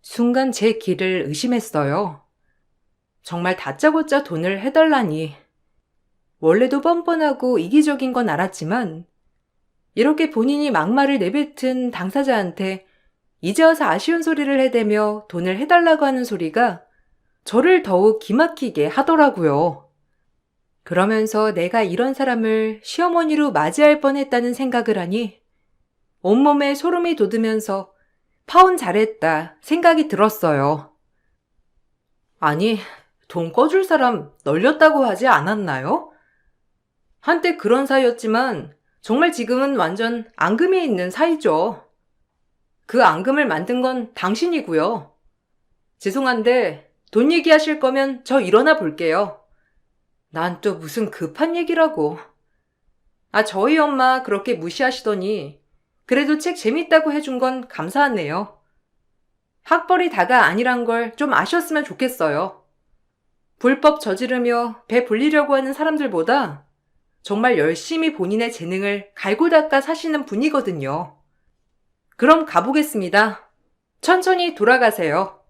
순간 제 길을 의심했어요. 정말 다짜고짜 돈을 해달라니. 원래도 뻔뻔하고 이기적인 건 알았지만 이렇게 본인이 막말을 내뱉은 당사자한테 이제 와서 아쉬운 소리를 해대며 돈을 해달라고 하는 소리가 저를 더욱 기막히게 하더라고요. 그러면서 내가 이런 사람을 시어머니로 맞이할 뻔했다는 생각을 하니 온몸에 소름이 돋으면서 파혼 잘했다 생각이 들었어요. 아니, 돈 꺼줄 사람 널렸다고 하지 않았나요? 한때 그런 사이였지만 정말 지금은 완전 앙금에 있는 사이죠. 그 앙금을 만든 건 당신이고요. 죄송한데 돈 얘기하실 거면 저 일어나 볼게요. 난 또 무슨 급한 얘기라고. 저희 엄마 그렇게 무시하시더니 그래도 책 재밌다고 해준 건 감사하네요. 학벌이 다가 아니란 걸 좀 아셨으면 좋겠어요. 불법 저지르며 배 불리려고 하는 사람들보다 정말 열심히 본인의 재능을 갈고 닦아 사시는 분이거든요. 그럼 가보겠습니다. 천천히 돌아가세요.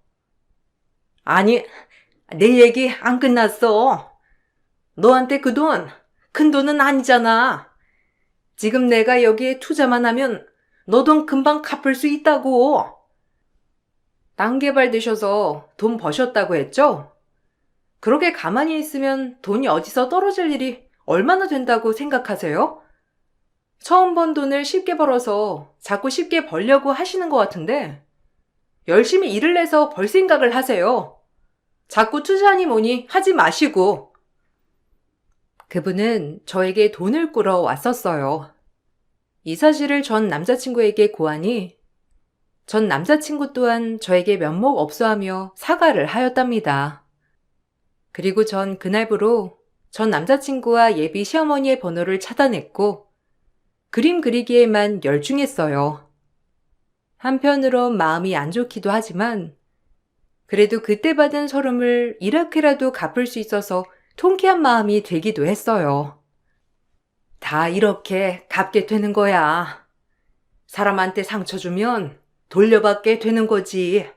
아니, 내 얘기 안 끝났어. 너한테 그 돈, 큰 돈은 아니잖아. 지금 내가 여기에 투자만 하면 너 돈 금방 갚을 수 있다고. 땅 개발되셔서 돈 버셨다고 했죠? 그렇게 가만히 있으면 돈이 어디서 떨어질 일이 얼마나 된다고 생각하세요? 처음 번 돈을 쉽게 벌어서 자꾸 쉽게 벌려고 하시는 것 같은데 열심히 일을 내서 벌 생각을 하세요. 자꾸 투자하니 뭐니 하지 마시고. 그분은 저에게 돈을 꾸러 왔었어요. 이 사실을 전 남자친구에게 고하니 전 남자친구 또한 저에게 면목 없어하며 사과를 하였답니다. 그리고 전 그날부로 전 남자친구와 예비 시어머니의 번호를 차단했고 그림 그리기에만 열중했어요. 한편으론 마음이 안 좋기도 하지만 그래도 그때 받은 서름을 이렇게라도 갚을 수 있어서 통쾌한 마음이 들기도 했어요. 다 이렇게 갚게 되는 거야. 사람한테 상처 주면 돌려받게 되는 거지.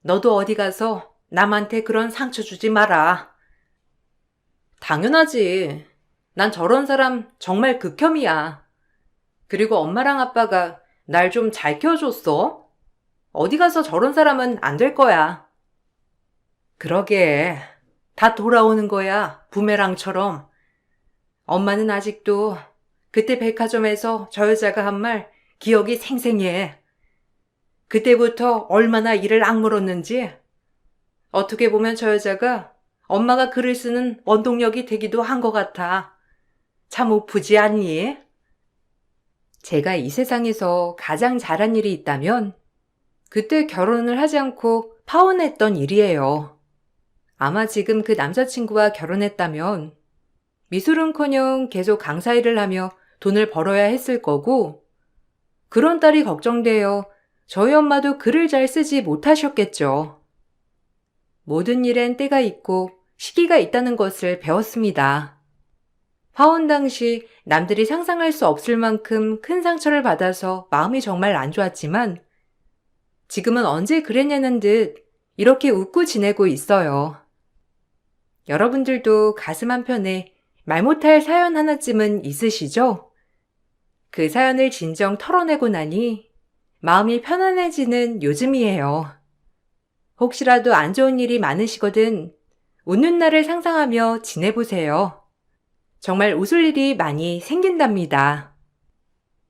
너도 어디 가서 남한테 그런 상처 주지 마라. 당연하지. 난 저런 사람 정말 극혐이야. 그리고 엄마랑 아빠가 날 좀 잘 키워줬어. 어디 가서 저런 사람은 안 될 거야. 그러게. 다 돌아오는 거야. 부메랑처럼. 엄마는 아직도 그때 백화점에서 저 여자가 한 말 기억이 생생해. 그때부터 얼마나 이를 악물었는지. 어떻게 보면 저 여자가 엄마가 글을 쓰는 원동력이 되기도 한 것 같아. 참 우프지 않니? 제가 이 세상에서 가장 잘한 일이 있다면 그때 결혼을 하지 않고 파혼했던 일이에요. 아마 지금 그 남자친구와 결혼했다면 미술은커녕 계속 강사 일을 하며 돈을 벌어야 했을 거고 그런 딸이 걱정되어 저희 엄마도 글을 잘 쓰지 못하셨겠죠. 모든 일엔 때가 있고 시기가 있다는 것을 배웠습니다. 파혼 당시 남들이 상상할 수 없을 만큼 큰 상처를 받아서 마음이 정말 안 좋았지만 지금은 언제 그랬냐는 듯 이렇게 웃고 지내고 있어요. 여러분들도 가슴 한편에 말 못할 사연 하나쯤은 있으시죠? 그 사연을 진정 털어내고 나니 마음이 편안해지는 요즘이에요. 혹시라도 안 좋은 일이 많으시거든 웃는 날을 상상하며 지내보세요. 정말 웃을 일이 많이 생긴답니다.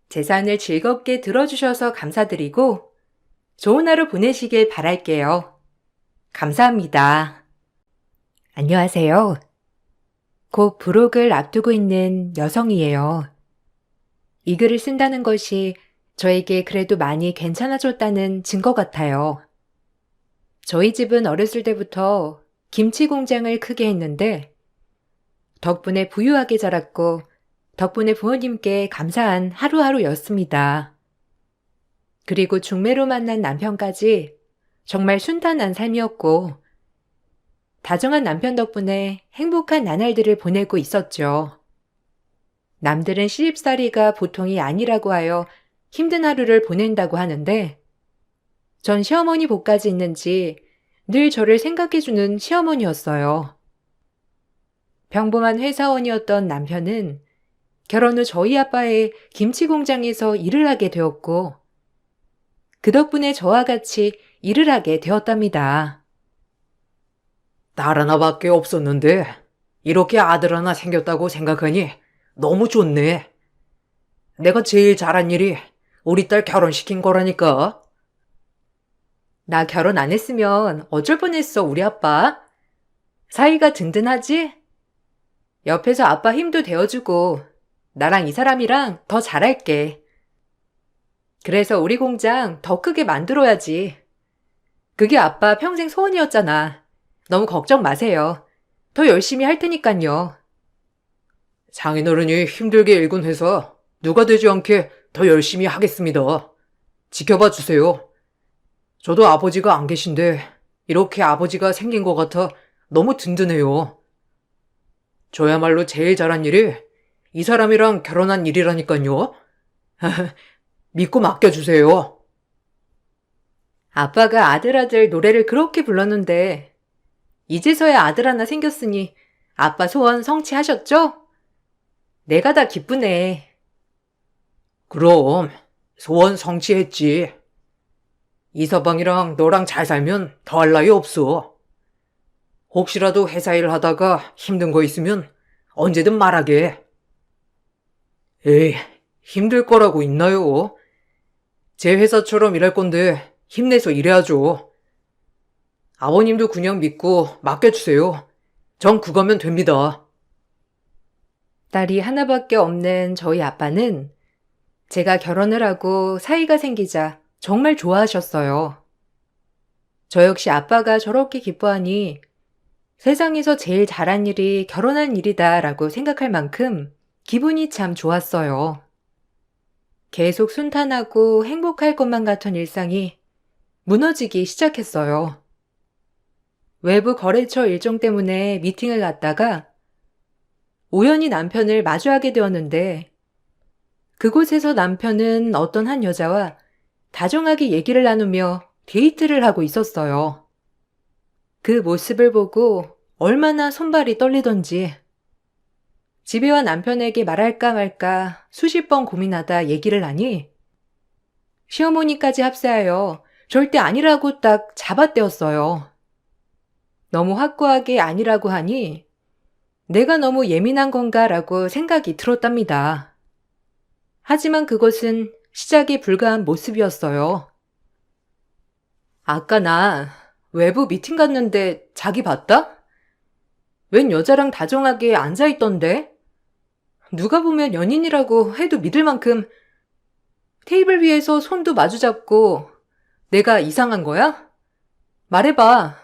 제 사연을 즐겁게 들어주셔서 감사드리고 좋은 하루 보내시길 바랄게요. 감사합니다. 안녕하세요. 곧 부록을 앞두고 있는 여성이에요. 이 글을 쓴다는 것이 저에게 그래도 많이 괜찮아졌다는 증거 같아요. 저희 집은 어렸을 때부터 김치 공장을 크게 했는데 덕분에 부유하게 자랐고 덕분에 부모님께 감사한 하루하루였습니다. 그리고 중매로 만난 남편까지 정말 순탄한 삶이었고 다정한 남편 덕분에 행복한 나날들을 보내고 있었죠. 남들은 시집살이가 보통이 아니라고 하여 힘든 하루를 보낸다고 하는데 전 시어머니 복까지 있는지 늘 저를 생각해주는 시어머니였어요. 평범한 회사원이었던 남편은 결혼 후 저희 아빠의 김치 공장에서 일을 하게 되었고, 그 덕분에 저와 같이 일을 하게 되었답니다. 딸 하나밖에 없었는데 이렇게 아들 하나 생겼다고 생각하니 너무 좋네. 내가 제일 잘한 일이 우리 딸 결혼시킨 거라니까. 나 결혼 안 했으면 어쩔 뻔했어, 우리 아빠. 사이가 든든하지? 옆에서 아빠 힘도 되어주고 나랑 이 사람이랑 더 잘할게. 그래서 우리 공장 더 크게 만들어야지. 그게 아빠 평생 소원이었잖아. 너무 걱정 마세요. 더 열심히 할 테니깐요. 장인어른이 힘들게 일군 회사 누가 되지 않게 더 열심히 하겠습니다. 지켜봐 주세요. 저도 아버지가 안 계신데 이렇게 아버지가 생긴 것 같아 너무 든든해요. 저야말로 제일 잘한 일이 이 사람이랑 결혼한 일이라니까요. 믿고 맡겨주세요. 아빠가 아들 노래를 그렇게 불렀는데 이제서야 아들 하나 생겼으니 아빠 소원 성취하셨죠? 내가 다 기쁘네. 그럼 소원 성취했지. 이서방이랑 너랑 잘 살면 더할 나위 없어. 혹시라도 회사 일 하다가 힘든 거 있으면 언제든 말하게. 에이, 힘들 거라고 있나요? 제 회사처럼 일할 건데 힘내서 일해야죠. 아버님도 그냥 믿고 맡겨주세요. 전 그거면 됩니다. 딸이 하나밖에 없는 저희 아빠는 제가 결혼을 하고 사이가 생기자 정말 좋아하셨어요. 저 역시 아빠가 저렇게 기뻐하니 세상에서 제일 잘한 일이 결혼한 일이다라고 생각할 만큼 기분이 참 좋았어요. 계속 순탄하고 행복할 것만 같은 일상이 무너지기 시작했어요. 외부 거래처 일정 때문에 미팅을 갔다가 우연히 남편을 마주하게 되었는데 그곳에서 남편은 어떤 한 여자와 다정하게 얘기를 나누며 데이트를 하고 있었어요. 그 모습을 보고 얼마나 손발이 떨리던지 집에 와 남편에게 말할까 말까 수십 번 고민하다 얘기를 하니 시어머니까지 합세하여 절대 아니라고 딱 잡아떼었어요. 너무 확고하게 아니라고 하니 내가 너무 예민한 건가라고 생각이 들었답니다. 하지만 그것은 시작에 불과한 모습이었어요. 아까 나 외부 미팅 갔는데 자기 봤다? 웬 여자랑 다정하게 앉아있던데? 누가 보면 연인이라고 해도 믿을 만큼 테이블 위에서 손도 마주잡고 내가 이상한 거야? 말해봐.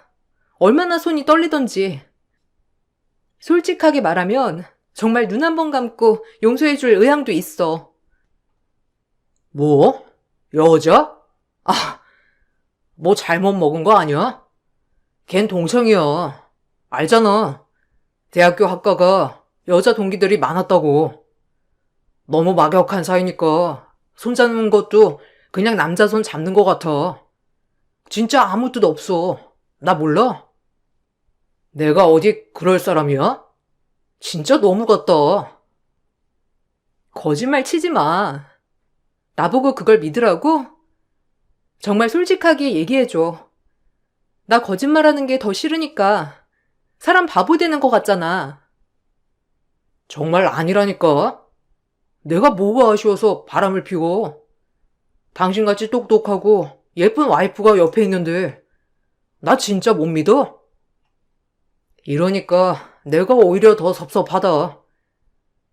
얼마나 손이 떨리던지. 솔직하게 말하면 정말 눈 한 번 감고 용서해줄 의향도 있어. 뭐? 여자? 아, 뭐 잘못 먹은 거 아니야? 걘 동창이야. 알잖아. 대학교 학과가 여자 동기들이 많았다고. 너무 막역한 사이니까 손 잡는 것도 그냥 남자 손 잡는 것 같아. 진짜 아무 뜻 없어. 나 몰라? 내가 어디 그럴 사람이야? 진짜 너무 같다. 거짓말 치지 마. 나보고 그걸 믿으라고? 정말 솔직하게 얘기해줘. 나 거짓말하는 게 더 싫으니까 사람 바보 되는 것 같잖아. 정말 아니라니까. 내가 뭐가 아쉬워서 바람을 피고. 당신같이 똑똑하고 예쁜 와이프가 옆에 있는데 나 진짜 못 믿어? 이러니까 내가 오히려 더 섭섭하다.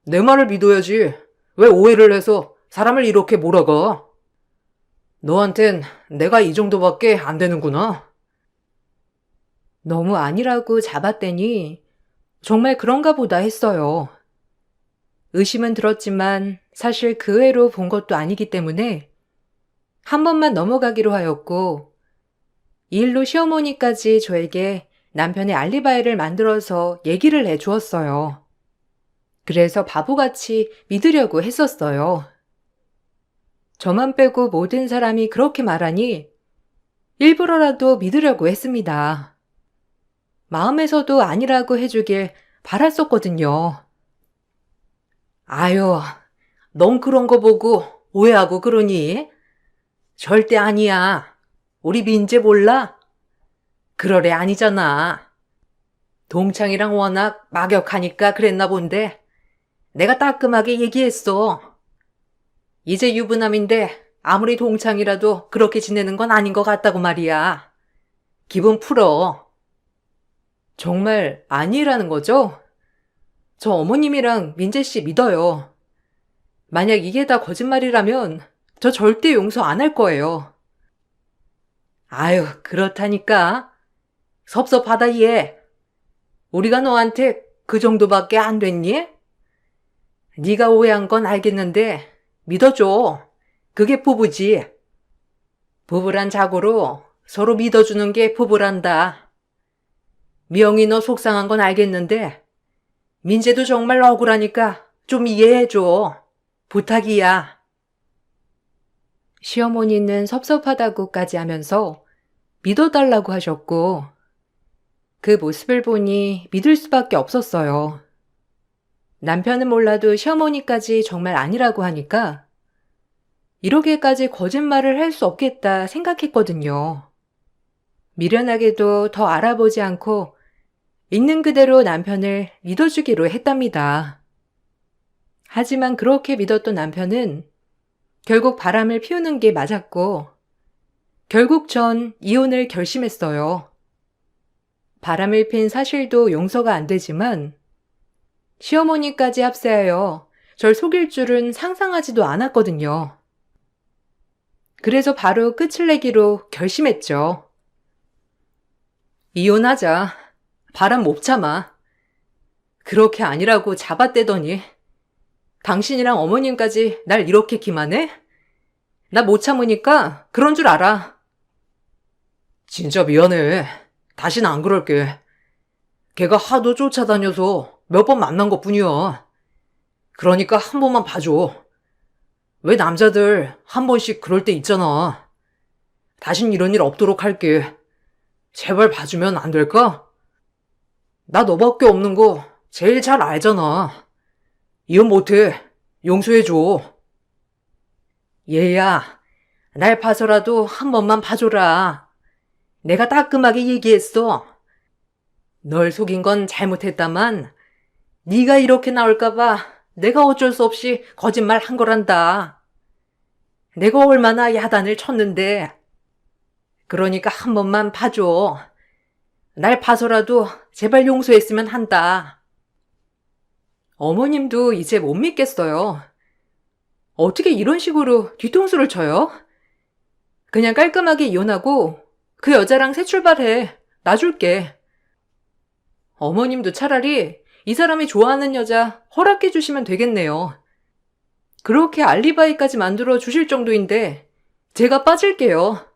내 말을 믿어야지. 왜 오해를 해서 사람을 이렇게 몰아가? 너한텐 내가 이 정도밖에 안 되는구나. 너무 아니라고 잡아떼니 정말 그런가 보다 했어요. 의심은 들었지만 사실 그 외로 본 것도 아니기 때문에 한 번만 넘어가기로 하였고 이 일로 시어머니까지 저에게 남편의 알리바이를 만들어서 얘기를 해주었어요. 그래서 바보같이 믿으려고 했었어요. 저만 빼고 모든 사람이 그렇게 말하니 일부러라도 믿으려고 했습니다. 마음에서도 아니라고 해주길 바랐었거든요. 아유, 넌 그런 거 보고 오해하고 그러니? 절대 아니야. 우리 민재 몰라? 그러래 아니잖아. 동창이랑 워낙 막역하니까 그랬나 본데 내가 따끔하게 얘기했어. 이제 유부남인데 아무리 동창이라도 그렇게 지내는 건 아닌 것 같다고 말이야. 기분 풀어. 정말 아니라는 거죠? 저 어머님이랑 민재 씨 믿어요. 만약 이게 다 거짓말이라면 저 절대 용서 안 할 거예요. 아유, 그렇다니까. 섭섭하다 얘. 우리가 너한테 그 정도밖에 안 됐니? 네가 오해한 건 알겠는데 믿어줘. 그게 부부지. 부부란 자고로 서로 믿어주는 게 부부란다. 미영이 너 속상한 건 알겠는데 민재도 정말 억울하니까 좀 이해해줘. 부탁이야. 시어머니는 섭섭하다고까지 하면서 믿어달라고 하셨고, 그 모습을 보니 믿을 수밖에 없었어요. 남편은 몰라도 시어머니까지 정말 아니라고 하니까 이렇게까지 거짓말을 할 수 없겠다 생각했거든요. 미련하게도 더 알아보지 않고 있는 그대로 남편을 믿어주기로 했답니다. 하지만 그렇게 믿었던 남편은 결국 바람을 피우는 게 맞았고, 결국 전 이혼을 결심했어요. 바람을 핀 사실도 용서가 안 되지만 시어머니까지 합세하여 절 속일 줄은 상상하지도 않았거든요. 그래서 바로 끝을 내기로 결심했죠. 이혼하자. 바람 못 참아. 그렇게 아니라고 잡아떼더니 당신이랑 어머님까지 날 이렇게 기만해? 나 못 참으니까 그런 줄 알아. 진짜 미안해. 다신 안 그럴게. 걔가 하도 쫓아다녀서 몇 번 만난 것뿐이야. 그러니까 한 번만 봐줘. 왜 남자들 한 번씩 그럴 때 있잖아. 다신 이런 일 없도록 할게. 제발 봐주면 안 될까? 나 너밖에 없는 거 제일 잘 알잖아. 이혼 못해. 용서해줘. 얘야, 날 봐서라도 한 번만 봐줘라. 내가 따끔하게 얘기했어. 널 속인 건 잘못했다만 네가 이렇게 나올까봐 내가 어쩔 수 없이 거짓말 한 거란다. 내가 얼마나 야단을 쳤는데. 그러니까 한 번만 봐줘. 날 봐서라도 제발 용서했으면 한다. 어머님도 이제 못 믿겠어요. 어떻게 이런 식으로 뒤통수를 쳐요? 그냥 깔끔하게 이혼하고 그 여자랑 새 출발해. 놔줄게. 어머님도 차라리 이 사람이 좋아하는 여자 허락해 주시면 되겠네요. 그렇게 알리바이까지 만들어 주실 정도인데 제가 빠질게요.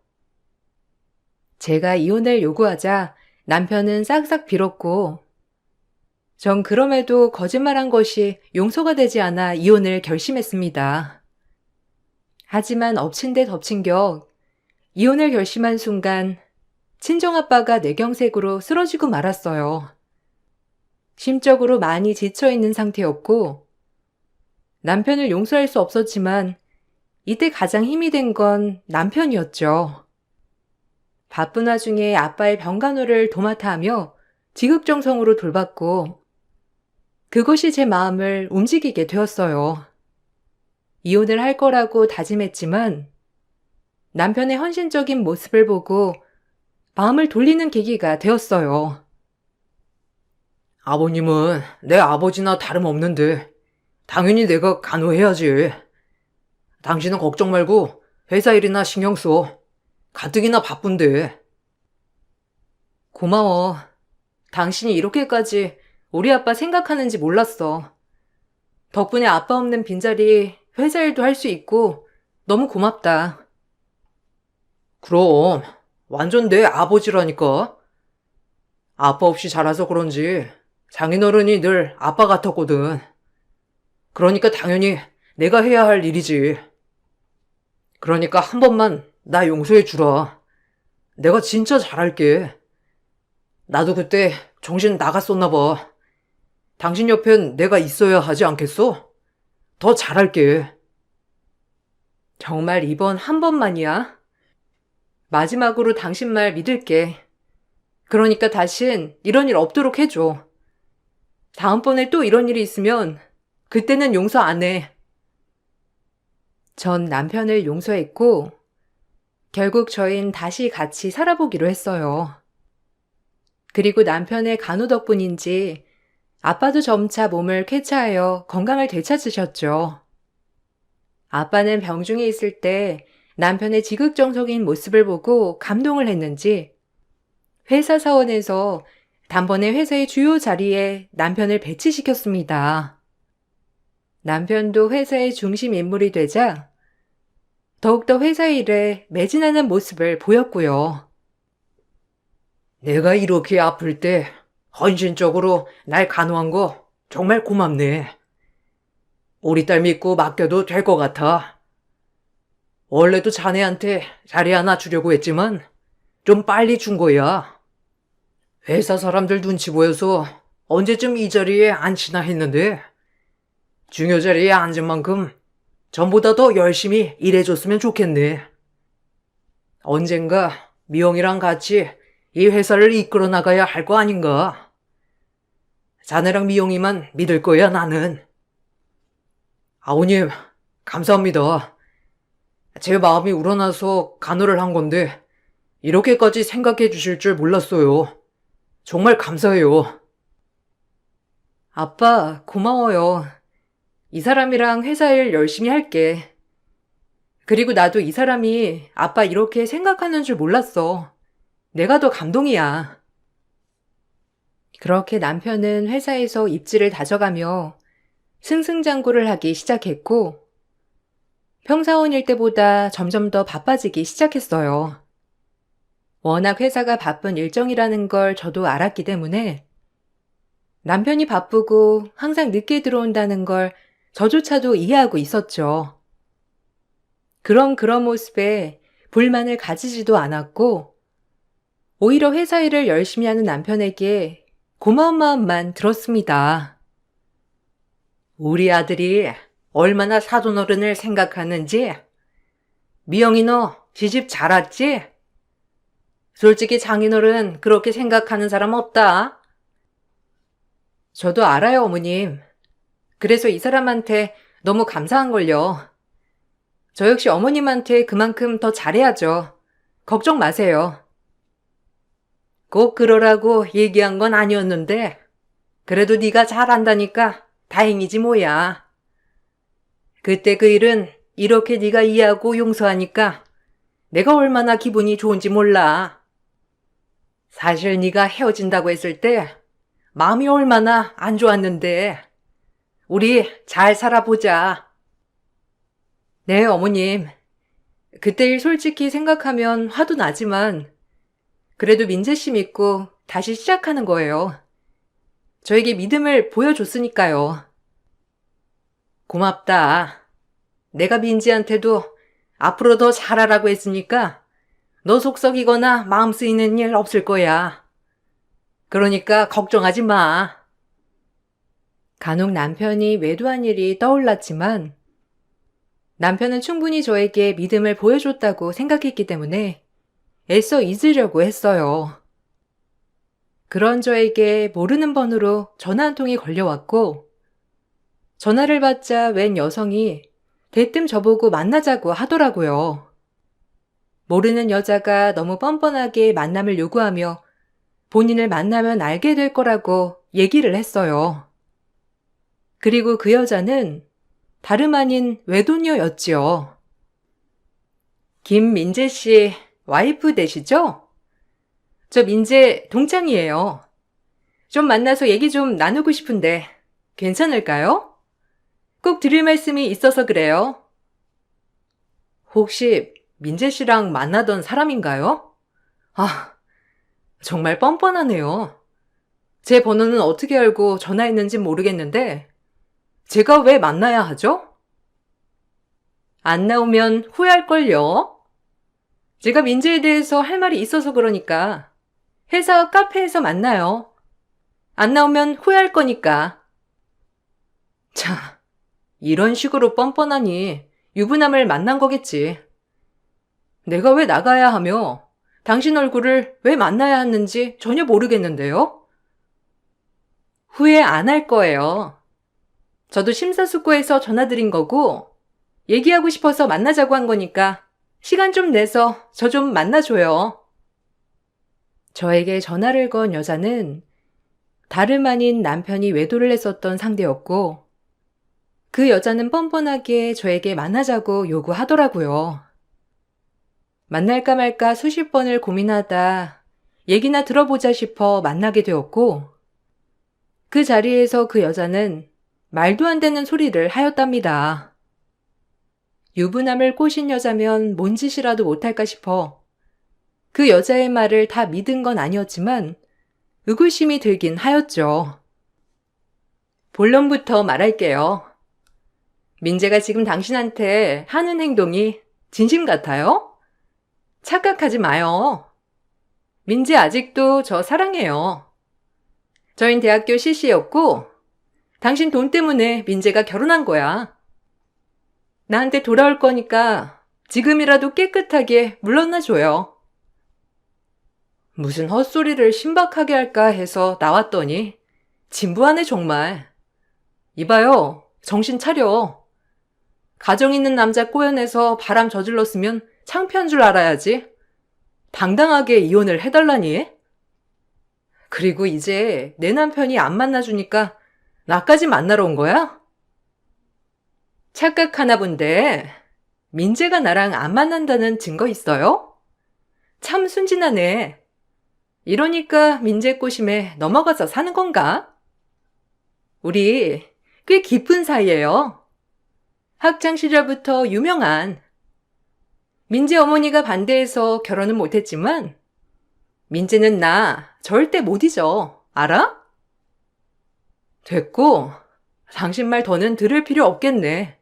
제가 이혼을 요구하자 남편은 싹싹 빌었고, 전 그럼에도 거짓말한 것이 용서가 되지 않아 이혼을 결심했습니다. 하지만 엎친 데 덮친 격, 이혼을 결심한 순간 친정아빠가 뇌경색으로 쓰러지고 말았어요. 심적으로 많이 지쳐있는 상태였고, 남편을 용서할 수 없었지만 이때 가장 힘이 된 건 남편이었죠. 바쁜 와중에 아빠의 병간호를 도맡아 하며 지극정성으로 돌봤고, 그것이 제 마음을 움직이게 되었어요. 이혼을 할 거라고 다짐했지만 남편의 헌신적인 모습을 보고 마음을 돌리는 계기가 되었어요. 아버님은 내 아버지나 다름없는데 당연히 내가 간호해야지. 당신은 걱정 말고 회사 일이나 신경 써. 가뜩이나 바쁜데. 고마워. 당신이 이렇게까지 우리 아빠 생각하는지 몰랐어. 덕분에 아빠 없는 빈자리 회사 일도 할 수 있고 너무 고맙다. 그럼 완전 내 아버지라니까. 아빠 없이 자라서 그런지 장인어른이 늘 아빠 같았거든. 그러니까 당연히 내가 해야 할 일이지. 그러니까 한 번만 나 용서해 주라. 내가 진짜 잘할게. 나도 그때 정신 나갔었나 봐. 당신 옆엔 내가 있어야 하지 않겠어? 더 잘할게. 정말 이번 한 번만이야. 마지막으로 당신 말 믿을게. 그러니까 다신 이런 일 없도록 해줘. 다음번에 또 이런 일이 있으면 그때는 용서 안 해. 전 남편을 용서했고 결국 저흰 다시 같이 살아보기로 했어요. 그리고 남편의 간호 덕분인지 아빠도 점차 몸을 쾌차하여 건강을 되찾으셨죠. 아빠는 병중에 있을 때 남편의 지극정성인 모습을 보고 감동을 했는지 회사 사원에서 단번에 회사의 주요 자리에 남편을 배치시켰습니다. 남편도 회사의 중심 인물이 되자 더욱더 회사 일에 매진하는 모습을 보였고요. 내가 이렇게 아플 때 헌신적으로 날 간호한 거 정말 고맙네. 우리 딸 믿고 맡겨도 될 것 같아. 원래도 자네한테 자리 하나 주려고 했지만 좀 빨리 준 거야. 회사 사람들 눈치 보여서 언제쯤 이 자리에 앉히나 했는데 중요 자리에 앉은 만큼 전보다 더 열심히 일해줬으면 좋겠네. 언젠가 미영이랑 같이 이 회사를 이끌어 나가야 할 거 아닌가. 자네랑 미영이만 믿을 거야, 나는. 아버님, 감사합니다. 제 마음이 우러나서 간호를 한 건데 이렇게까지 생각해 주실 줄 몰랐어요. 정말 감사해요. 아빠, 고마워요. 이 사람이랑 회사 일 열심히 할게. 그리고 나도 이 사람이 아빠 이렇게 생각하는 줄 몰랐어. 내가 더 감동이야. 그렇게 남편은 회사에서 입지를 다져가며 승승장구를 하기 시작했고 평사원일 때보다 점점 더 바빠지기 시작했어요. 워낙 회사가 바쁜 일정이라는 걸 저도 알았기 때문에 남편이 바쁘고 항상 늦게 들어온다는 걸 저조차도 이해하고 있었죠. 그런 모습에 불만을 가지지도 않았고 오히려 회사 일을 열심히 하는 남편에게 고마운 마음만 들었습니다. 우리 아들이 얼마나 사돈어른을 생각하는지. 미영이 너 시집 잘 왔지? 솔직히 장인어른 그렇게 생각하는 사람 없다. 저도 알아요, 어머님. 그래서 이 사람한테 너무 감사한걸요. 저 역시 어머님한테 그만큼 더 잘해야죠. 걱정 마세요. 꼭 그러라고 얘기한 건 아니었는데 그래도 네가 잘한다니까 다행이지 뭐야. 그때 그 일은 이렇게 네가 이해하고 용서하니까 내가 얼마나 기분이 좋은지 몰라. 사실 네가 헤어진다고 했을 때 마음이 얼마나 안 좋았는데. 우리 잘 살아보자. 네, 어머님. 그때 일 솔직히 생각하면 화도 나지만 그래도 민재 씨 믿고 다시 시작하는 거예요. 저에게 믿음을 보여줬으니까요. 고맙다. 내가 민지한테도 앞으로 더 잘하라고 했으니까 너 속 썩이거나 마음 쓰이는 일 없을 거야. 그러니까 걱정하지 마. 간혹 남편이 외도한 일이 떠올랐지만 남편은 충분히 저에게 믿음을 보여줬다고 생각했기 때문에 애써 잊으려고 했어요. 그런 저에게 모르는 번호로 전화 한 통이 걸려왔고 전화를 받자 웬 여성이 대뜸 저보고 만나자고 하더라고요. 모르는 여자가 너무 뻔뻔하게 만남을 요구하며 본인을 만나면 알게 될 거라고 얘기를 했어요. 그리고 그 여자는 다름 아닌 외도녀였지요. 김민재 씨 와이프 되시죠? 저 민재 동창이에요. 좀 만나서 얘기 좀 나누고 싶은데 괜찮을까요? 꼭 드릴 말씀이 있어서 그래요. 혹시 민재 씨랑 만나던 사람인가요? 아, 정말 뻔뻔하네요. 제 번호는 어떻게 알고 전화했는지 모르겠는데 제가 왜 만나야 하죠? 안 나오면 후회할걸요? 제가 민재에 대해서 할 말이 있어서 그러니까 회사 카페에서 만나요. 안 나오면 후회할 거니까. 자, 이런 식으로 뻔뻔하니 유부남을 만난 거겠지. 내가 왜 나가야 하며 당신 얼굴을 왜 만나야 하는지 전혀 모르겠는데요? 후회 안 할 거예요. 저도 심사숙고해서 전화드린 거고 얘기하고 싶어서 만나자고 한 거니까 시간 좀 내서 저 좀 만나줘요. 저에게 전화를 건 여자는 다름 아닌 남편이 외도를 했었던 상대였고 그 여자는 뻔뻔하게 저에게 만나자고 요구하더라고요. 만날까 말까 수십 번을 고민하다 얘기나 들어보자 싶어 만나게 되었고 그 자리에서 그 여자는 말도 안 되는 소리를 하였답니다. 유부남을 꼬신 여자면 뭔 짓이라도 못할까 싶어 그 여자의 말을 다 믿은 건 아니었지만 의구심이 들긴 하였죠. 본론부터 말할게요. 민재가 지금 당신한테 하는 행동이 진심 같아요? 착각하지 마요. 민재 아직도 저 사랑해요. 저흰 대학교 CC였고 당신 돈 때문에 민재가 결혼한 거야. 나한테 돌아올 거니까 지금이라도 깨끗하게 물러나줘요. 무슨 헛소리를 신박하게 할까 해서 나왔더니 진부하네 정말. 이봐요, 정신 차려. 가정 있는 남자 꼬여내서 바람 저질렀으면 창피한 줄 알아야지. 당당하게 이혼을 해달라니. 그리고 이제 내 남편이 안 만나주니까 나까지 만나러 온 거야? 착각하나 본데 민재가 나랑 안 만난다는 증거 있어요? 참 순진하네. 이러니까 민재 꼬심에 넘어가서 사는 건가? 우리 꽤 깊은 사이예요. 학창 시절부터 유명한. 민재 어머니가 반대해서 결혼은 못했지만 민재는 나 절대 못 잊어. 알아? 됐고 당신 말 더는 들을 필요 없겠네.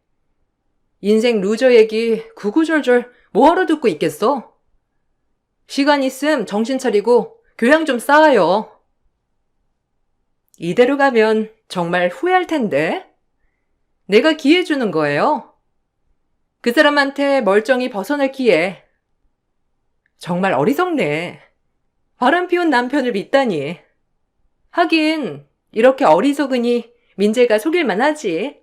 인생 루저 얘기 구구절절 뭐하러 듣고 있겠어? 시간 있음 정신 차리고 교양 좀 쌓아요. 이대로 가면 정말 후회할 텐데. 내가 기회 주는 거예요. 그 사람한테 멀쩡히 벗어날 기회. 정말 어리석네. 바람 피운 남편을 믿다니. 하긴 이렇게 어리석으니 민재가 속일만 하지.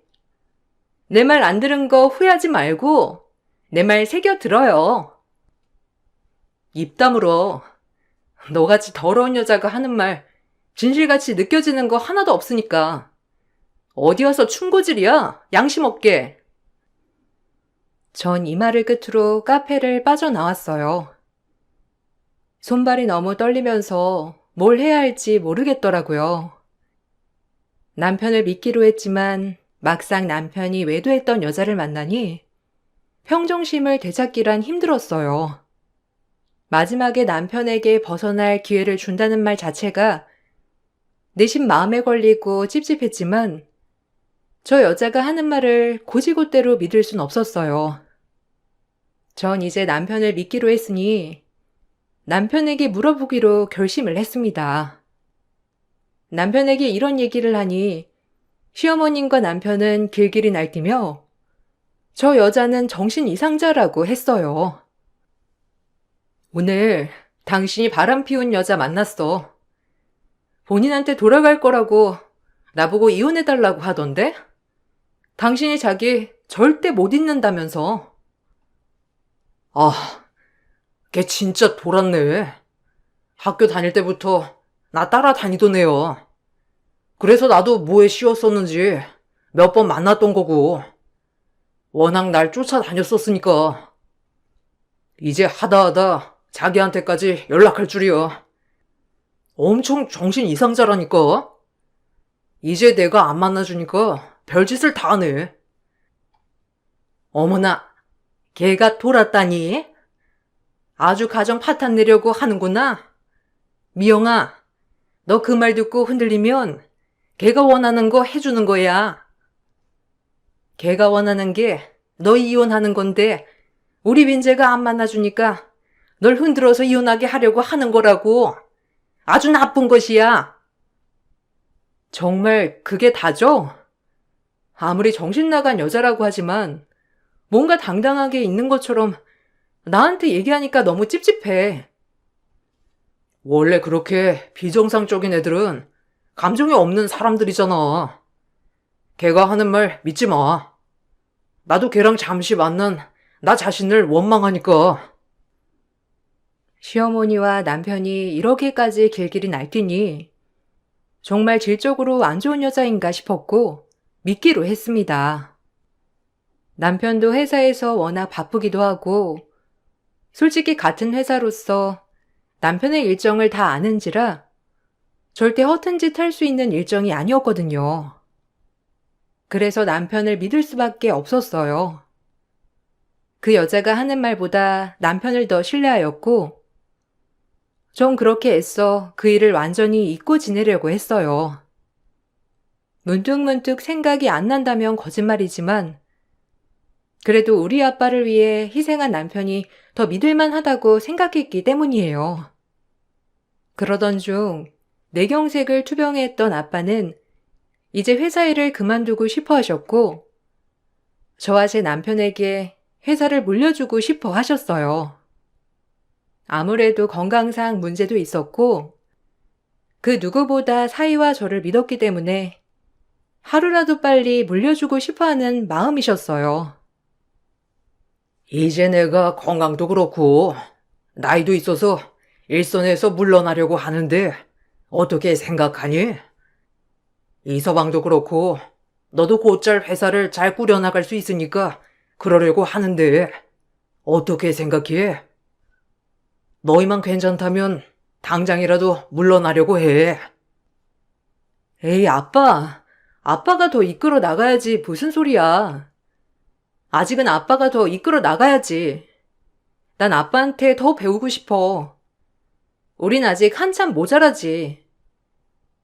내 말 안 들은 거 후회하지 말고 내 말 새겨 들어요. 입 다물어. 너같이 더러운 여자가 하는 말 진실같이 느껴지는 거 하나도 없으니까. 어디 와서 충고질이야? 양심 없게. 전 이 말을 끝으로 카페를 빠져나왔어요. 손발이 너무 떨리면서 뭘 해야 할지 모르겠더라고요. 남편을 믿기로 했지만 막상 남편이 외도했던 여자를 만나니 평정심을 되찾기란 힘들었어요. 마지막에 남편에게 벗어날 기회를 준다는 말 자체가 내심 마음에 걸리고 찝찝했지만 저 여자가 하는 말을 곧이곧대로 믿을 순 없었어요. 전 이제 남편을 믿기로 했으니 남편에게 물어보기로 결심을 했습니다. 남편에게 이런 얘기를 하니 시어머님과 남편은 길길이 날뛰며 저 여자는 정신 이상자라고 했어요. 오늘 당신이 바람 피운 여자 만났어. 본인한테 돌아갈 거라고 나보고 이혼해달라고 하던데? 당신이 자기 절대 못 잊는다면서. 아, 걔 진짜 돌았네. 학교 다닐 때부터 나 따라다니던 애요. 그래서 나도 뭐에 씌웠었는지 몇 번 만났던 거고 워낙 날 쫓아다녔었으니까 이제 하다하다 자기한테까지 연락할 줄이야. 엄청 정신 이상자라니까. 이제 내가 안 만나주니까 별짓을 다 하네. 어머나, 걔가 돌았다니? 아주 가정 파탄 내려고 하는구나. 미영아, 너 그 말 듣고 흔들리면 걔가 원하는 거 해주는 거야. 걔가 원하는 게 너 이혼하는 건데 우리 민재가 안 만나주니까 널 흔들어서 이혼하게 하려고 하는 거라고. 아주 나쁜 것이야. 정말 그게 다죠? 아무리 정신 나간 여자라고 하지만 뭔가 당당하게 있는 것처럼 나한테 얘기하니까 너무 찝찝해. 원래 그렇게 비정상적인 애들은 감정이 없는 사람들이잖아. 걔가 하는 말 믿지 마. 나도 걔랑 잠시 만난 나 자신을 원망하니까. 시어머니와 남편이 이렇게까지 길길이 날뛰니 정말 질적으로 안 좋은 여자인가 싶었고 믿기로 했습니다. 남편도 회사에서 워낙 바쁘기도 하고 솔직히 같은 회사로서 남편의 일정을 다 아는지라 절대 허튼 짓 할 수 있는 일정이 아니었거든요. 그래서 남편을 믿을 수밖에 없었어요. 그 여자가 하는 말보다 남편을 더 신뢰하였고 전 그렇게 애써 그 일을 완전히 잊고 지내려고 했어요. 문득문득 생각이 안 난다면 거짓말이지만 그래도 우리 아빠를 위해 희생한 남편이 더 믿을만 하다고 생각했기 때문이에요. 그러던 중 뇌경색을 투병해 했던 아빠는 이제 회사 일을 그만두고 싶어 하셨고 저와 제 남편에게 회사를 물려주고 싶어 하셨어요. 아무래도 건강상 문제도 있었고 그 누구보다 사위와 저를 믿었기 때문에 하루라도 빨리 물려주고 싶어 하는 마음이셨어요. 이제 내가 건강도 그렇고 나이도 있어서 일선에서 물러나려고 하는데 어떻게 생각하니? 이서방도 그렇고 너도 곧잘 회사를 잘 꾸려나갈 수 있으니까 그러려고 하는데 어떻게 생각해? 너희만 괜찮다면 당장이라도 물러나려고 해. 에이, 아빠. 아빠가 더 이끌어 나가야지 무슨 소리야. 아직은 아빠가 더 이끌어 나가야지. 난 아빠한테 더 배우고 싶어. 우린 아직 한참 모자라지.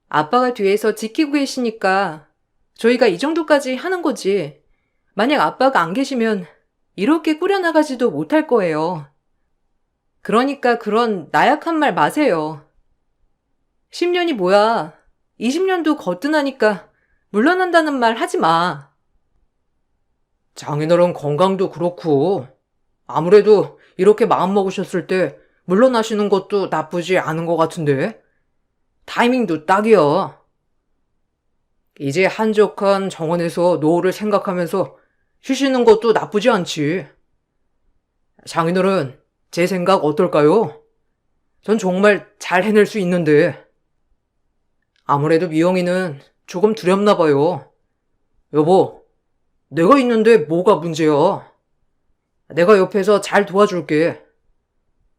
아빠가 뒤에서 지키고 계시니까 저희가 이 정도까지 하는 거지. 만약 아빠가 안 계시면 이렇게 꾸려나가지도 못할 거예요. 그러니까 그런 나약한 말 마세요. 10년이 뭐야. 20년도 거뜬하니까 물러난다는 말 하지 마. 장인어른 건강도 그렇고 아무래도 이렇게 마음먹으셨을 때 물러나시는 것도 나쁘지 않은 것 같은데 타이밍도 딱이야. 이제 한적한 정원에서 노후를 생각하면서 쉬시는 것도 나쁘지 않지. 장인어른 제 생각 어떨까요? 전 정말 잘 해낼 수 있는데 아무래도 미영이는 조금 두렵나 봐요. 여보, 내가 있는데 뭐가 문제야? 내가 옆에서 잘 도와줄게.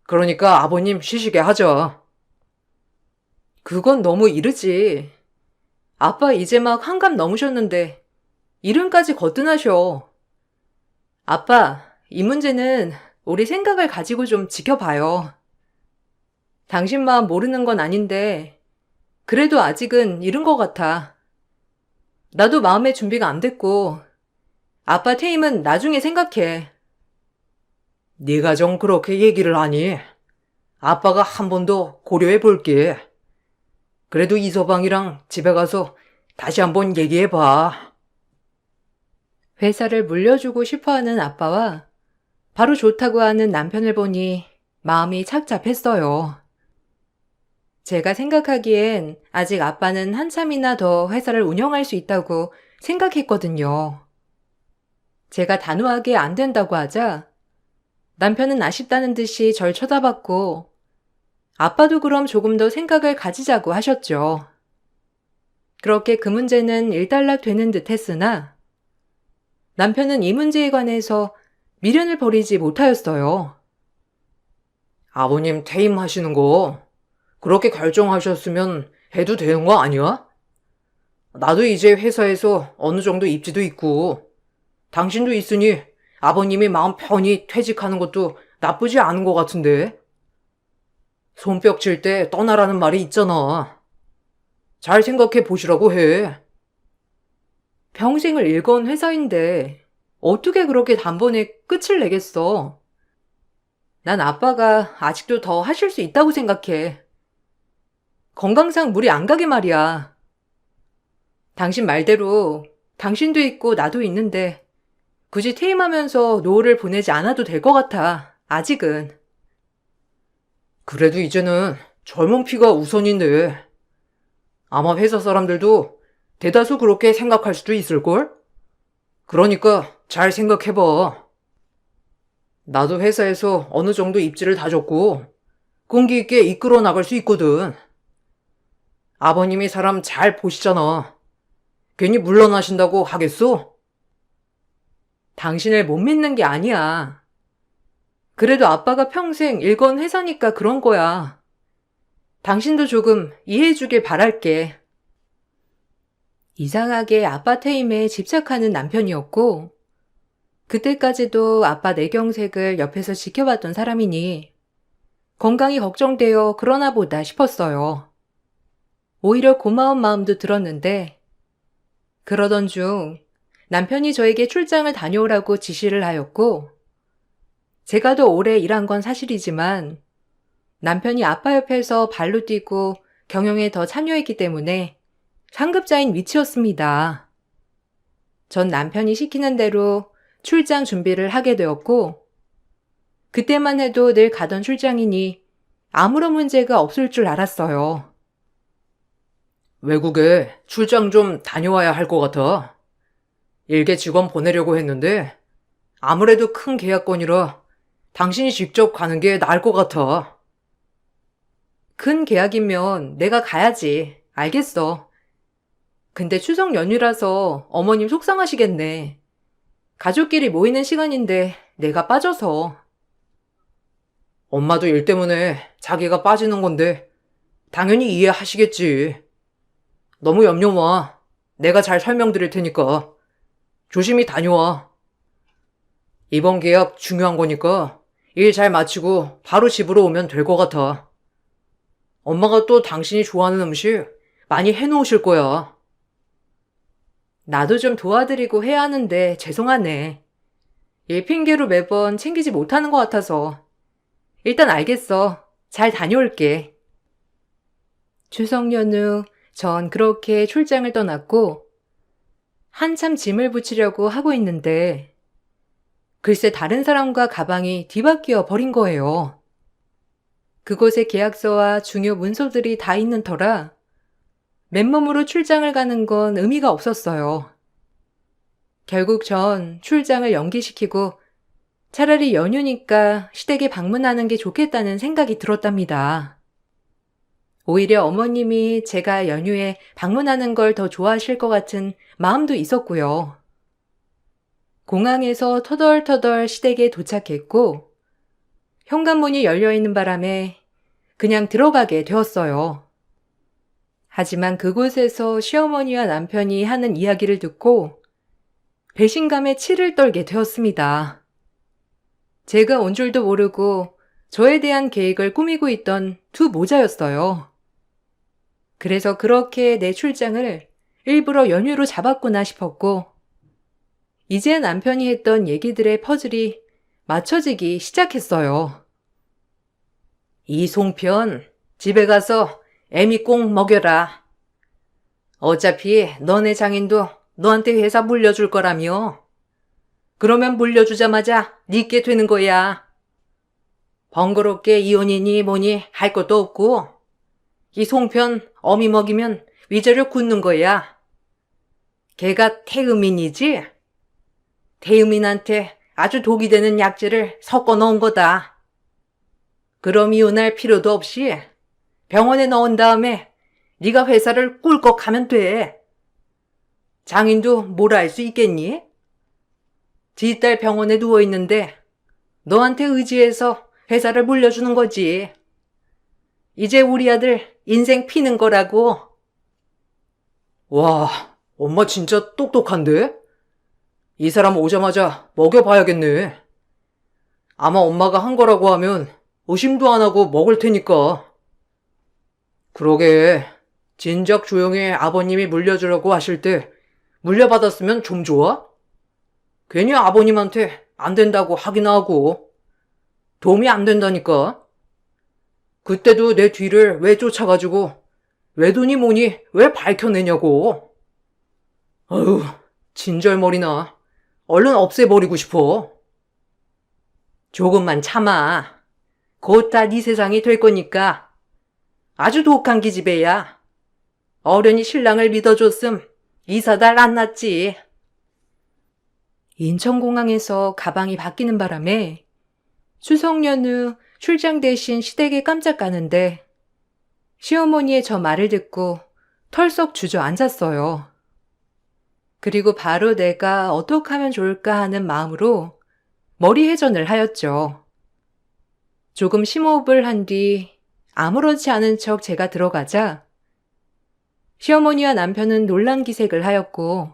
그러니까 아버님 쉬시게 하자. 그건 너무 이르지. 아빠 이제 막 한갑 넘으셨는데 이름까지 거뜬하셔. 아빠, 이 문제는 우리 생각을 가지고 좀 지켜봐요. 당신 마음 모르는 건 아닌데 그래도 아직은 이른 것 같아. 나도 마음의 준비가 안 됐고 아빠 퇴임은 나중에 생각해. 네가 좀 그렇게 얘기를 하니 아빠가 한 번 더 고려해 볼게. 그래도 이서방이랑 집에 가서 다시 한번 얘기해 봐. 회사를 물려주고 싶어하는 아빠와 바로 좋다고 하는 남편을 보니 마음이 착잡했어요. 제가 생각하기엔 아직 아빠는 한참이나 더 회사를 운영할 수 있다고 생각했거든요. 제가 단호하게 안 된다고 하자 남편은 아쉽다는 듯이 절 쳐다봤고 아빠도 그럼 조금 더 생각을 가지자고 하셨죠. 그렇게 그 문제는 일단락 되는 듯 했으나 남편은 이 문제에 관해서 미련을 버리지 못하였어요. 아버님 퇴임하시는 거 그렇게 결정하셨으면 해도 되는 거 아니야? 나도 이제 회사에서 어느 정도 입지도 있고 당신도 있으니 아버님이 마음 편히 퇴직하는 것도 나쁘지 않은 것 같은데. 손뼉 칠 때 떠나라는 말이 있잖아. 잘 생각해 보시라고 해. 평생을 일궈온 회사인데 어떻게 그렇게 단번에 끝을 내겠어. 난 아빠가 아직도 더 하실 수 있다고 생각해. 건강상 무리 안 가게 말이야. 당신 말대로 당신도 있고 나도 있는데 굳이 퇴임하면서 노후를 보내지 않아도 될 것 같아. 아직은. 그래도 이제는 젊은 피가 우선인데. 아마 회사 사람들도 대다수 그렇게 생각할 수도 있을걸? 그러니까 잘 생각해봐. 나도 회사에서 어느 정도 입지를 다졌고 끈기 있게 이끌어 나갈 수 있거든. 아버님이 사람 잘 보시잖아. 괜히 물러나신다고 하겠어? 당신을 못 믿는 게 아니야. 그래도 아빠가 평생 일건 회사니까 그런 거야. 당신도 조금 이해해주길 바랄게. 이상하게 아빠 퇴임에 집착하는 남편이었고, 그때까지도 아빠 내경색을 옆에서 지켜봤던 사람이니 건강이 걱정되어 그러나 보다 싶었어요. 오히려 고마운 마음도 들었는데, 그러던 중 남편이 저에게 출장을 다녀오라고 지시를 하였고, 제가 더 오래 일한 건 사실이지만 남편이 아빠 옆에서 발로 뛰고 경영에 더 참여했기 때문에 상급자인 위치였습니다. 전 남편이 시키는 대로 출장 준비를 하게 되었고, 그때만 해도 늘 가던 출장이니 아무런 문제가 없을 줄 알았어요. 외국에 출장 좀 다녀와야 할 것 같아. 일개 직원 보내려고 했는데 아무래도 큰 계약건이라 당신이 직접 가는 게 나을 것 같아. 큰 계약이면 내가 가야지. 알겠어. 근데 추석 연휴라서 어머님 속상하시겠네. 가족끼리 모이는 시간인데 내가 빠져서. 엄마도 일 때문에 자기가 빠지는 건데 당연히 이해하시겠지. 너무 염려 마. 내가 잘 설명드릴 테니까 조심히 다녀와. 이번 계약 중요한 거니까 일 잘 마치고 바로 집으로 오면 될 것 같아. 엄마가 또 당신이 좋아하는 음식 많이 해놓으실 거야. 나도 좀 도와드리고 해야 하는데 죄송하네. 일 핑계로 매번 챙기지 못하는 것 같아서. 일단 알겠어. 잘 다녀올게. 추석 연휴 전 그렇게 출장을 떠났고 한참 짐을 붙이려고 하고 있는데 글쎄 다른 사람과 가방이 뒤바뀌어 버린 거예요. 그곳에 계약서와 중요 문서들이 다 있는 터라 맨몸으로 출장을 가는 건 의미가 없었어요. 결국 전 출장을 연기시키고 차라리 연휴니까 시댁에 방문하는 게 좋겠다는 생각이 들었답니다. 오히려 어머님이 제가 연휴에 방문하는 걸 더 좋아하실 것 같은 마음도 있었고요. 공항에서 터덜터덜 시댁에 도착했고 현관문이 열려있는 바람에 그냥 들어가게 되었어요. 하지만 그곳에서 시어머니와 남편이 하는 이야기를 듣고 배신감에 치를 떨게 되었습니다. 제가 온 줄도 모르고 저에 대한 계획을 꾸미고 있던 두 모자였어요. 그래서 그렇게 내 출장을 일부러 연휴로 잡았구나 싶었고, 이제 남편이 했던 얘기들의 퍼즐이 맞춰지기 시작했어요. 이송편, 집에 가서 애미 꼭 먹여라. 어차피 너네 장인도 너한테 회사 물려줄 거라며. 그러면 물려주자마자 닉게 되는 거야. 번거롭게 이혼이니 뭐니 할 것도 없고 이 송편 어미 먹이면 위자료 굳는 거야. 걔가 태음인이지? 태음인한테 아주 독이 되는 약재를 섞어 넣은 거다. 그럼 이혼할 필요도 없이 병원에 넣은 다음에 네가 회사를 꿀꺽 하면 돼. 장인도 뭐라 할 수 있겠니? 지 딸 병원에 누워있는데 너한테 의지해서 회사를 물려주는 거지. 이제 우리 아들 인생 피는 거라고. 와, 엄마 진짜 똑똑한데? 이 사람 오자마자 먹여봐야겠네. 아마 엄마가 한 거라고 하면 의심도 안 하고 먹을 테니까. 그러게, 진작 조용히 아버님이 물려주려고 하실 때 물려받았으면 좀 좋아? 괜히 아버님한테 안 된다고 하긴 하고 도움이 안 된다니까. 그때도 내 뒤를 왜 쫓아가지고 외도니 뭐니 왜 밝혀내냐고. 아유, 진절머리나. 얼른 없애버리고 싶어. 조금만 참아. 곧 다 네 세상이 될 거니까. 아주 독한 기집애야. 어련히 신랑을 믿어줬음 이사달 안 났지. 인천공항에서 가방이 바뀌는 바람에 추석 연휴 출장 대신 시댁에 깜짝 가는데 시어머니의 저 말을 듣고 털썩 주저앉았어요. 그리고 바로 내가 어떻게 하면 좋을까 하는 마음으로 머리 회전을 하였죠. 조금 심호흡을 한 뒤 아무렇지 않은 척 제가 들어가자 시어머니와 남편은 놀란 기색을 하였고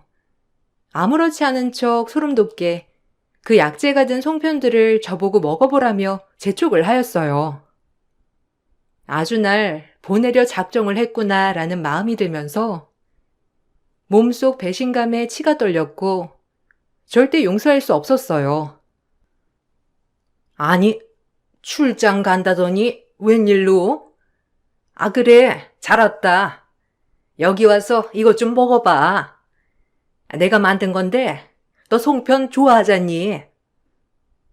아무렇지 않은 척 소름 돋게 그 약재가 든 송편들을 저보고 먹어보라며 재촉을 하였어요. 아주 날 보내려 작정을 했구나라는 마음이 들면서 몸속 배신감에 치가 떨렸고 절대 용서할 수 없었어요. 아니, 출장 간다더니 웬일로? 아, 그래, 잘 왔다. 여기 와서 이것 좀 먹어봐. 내가 만든 건데 너 송편 좋아하잖니?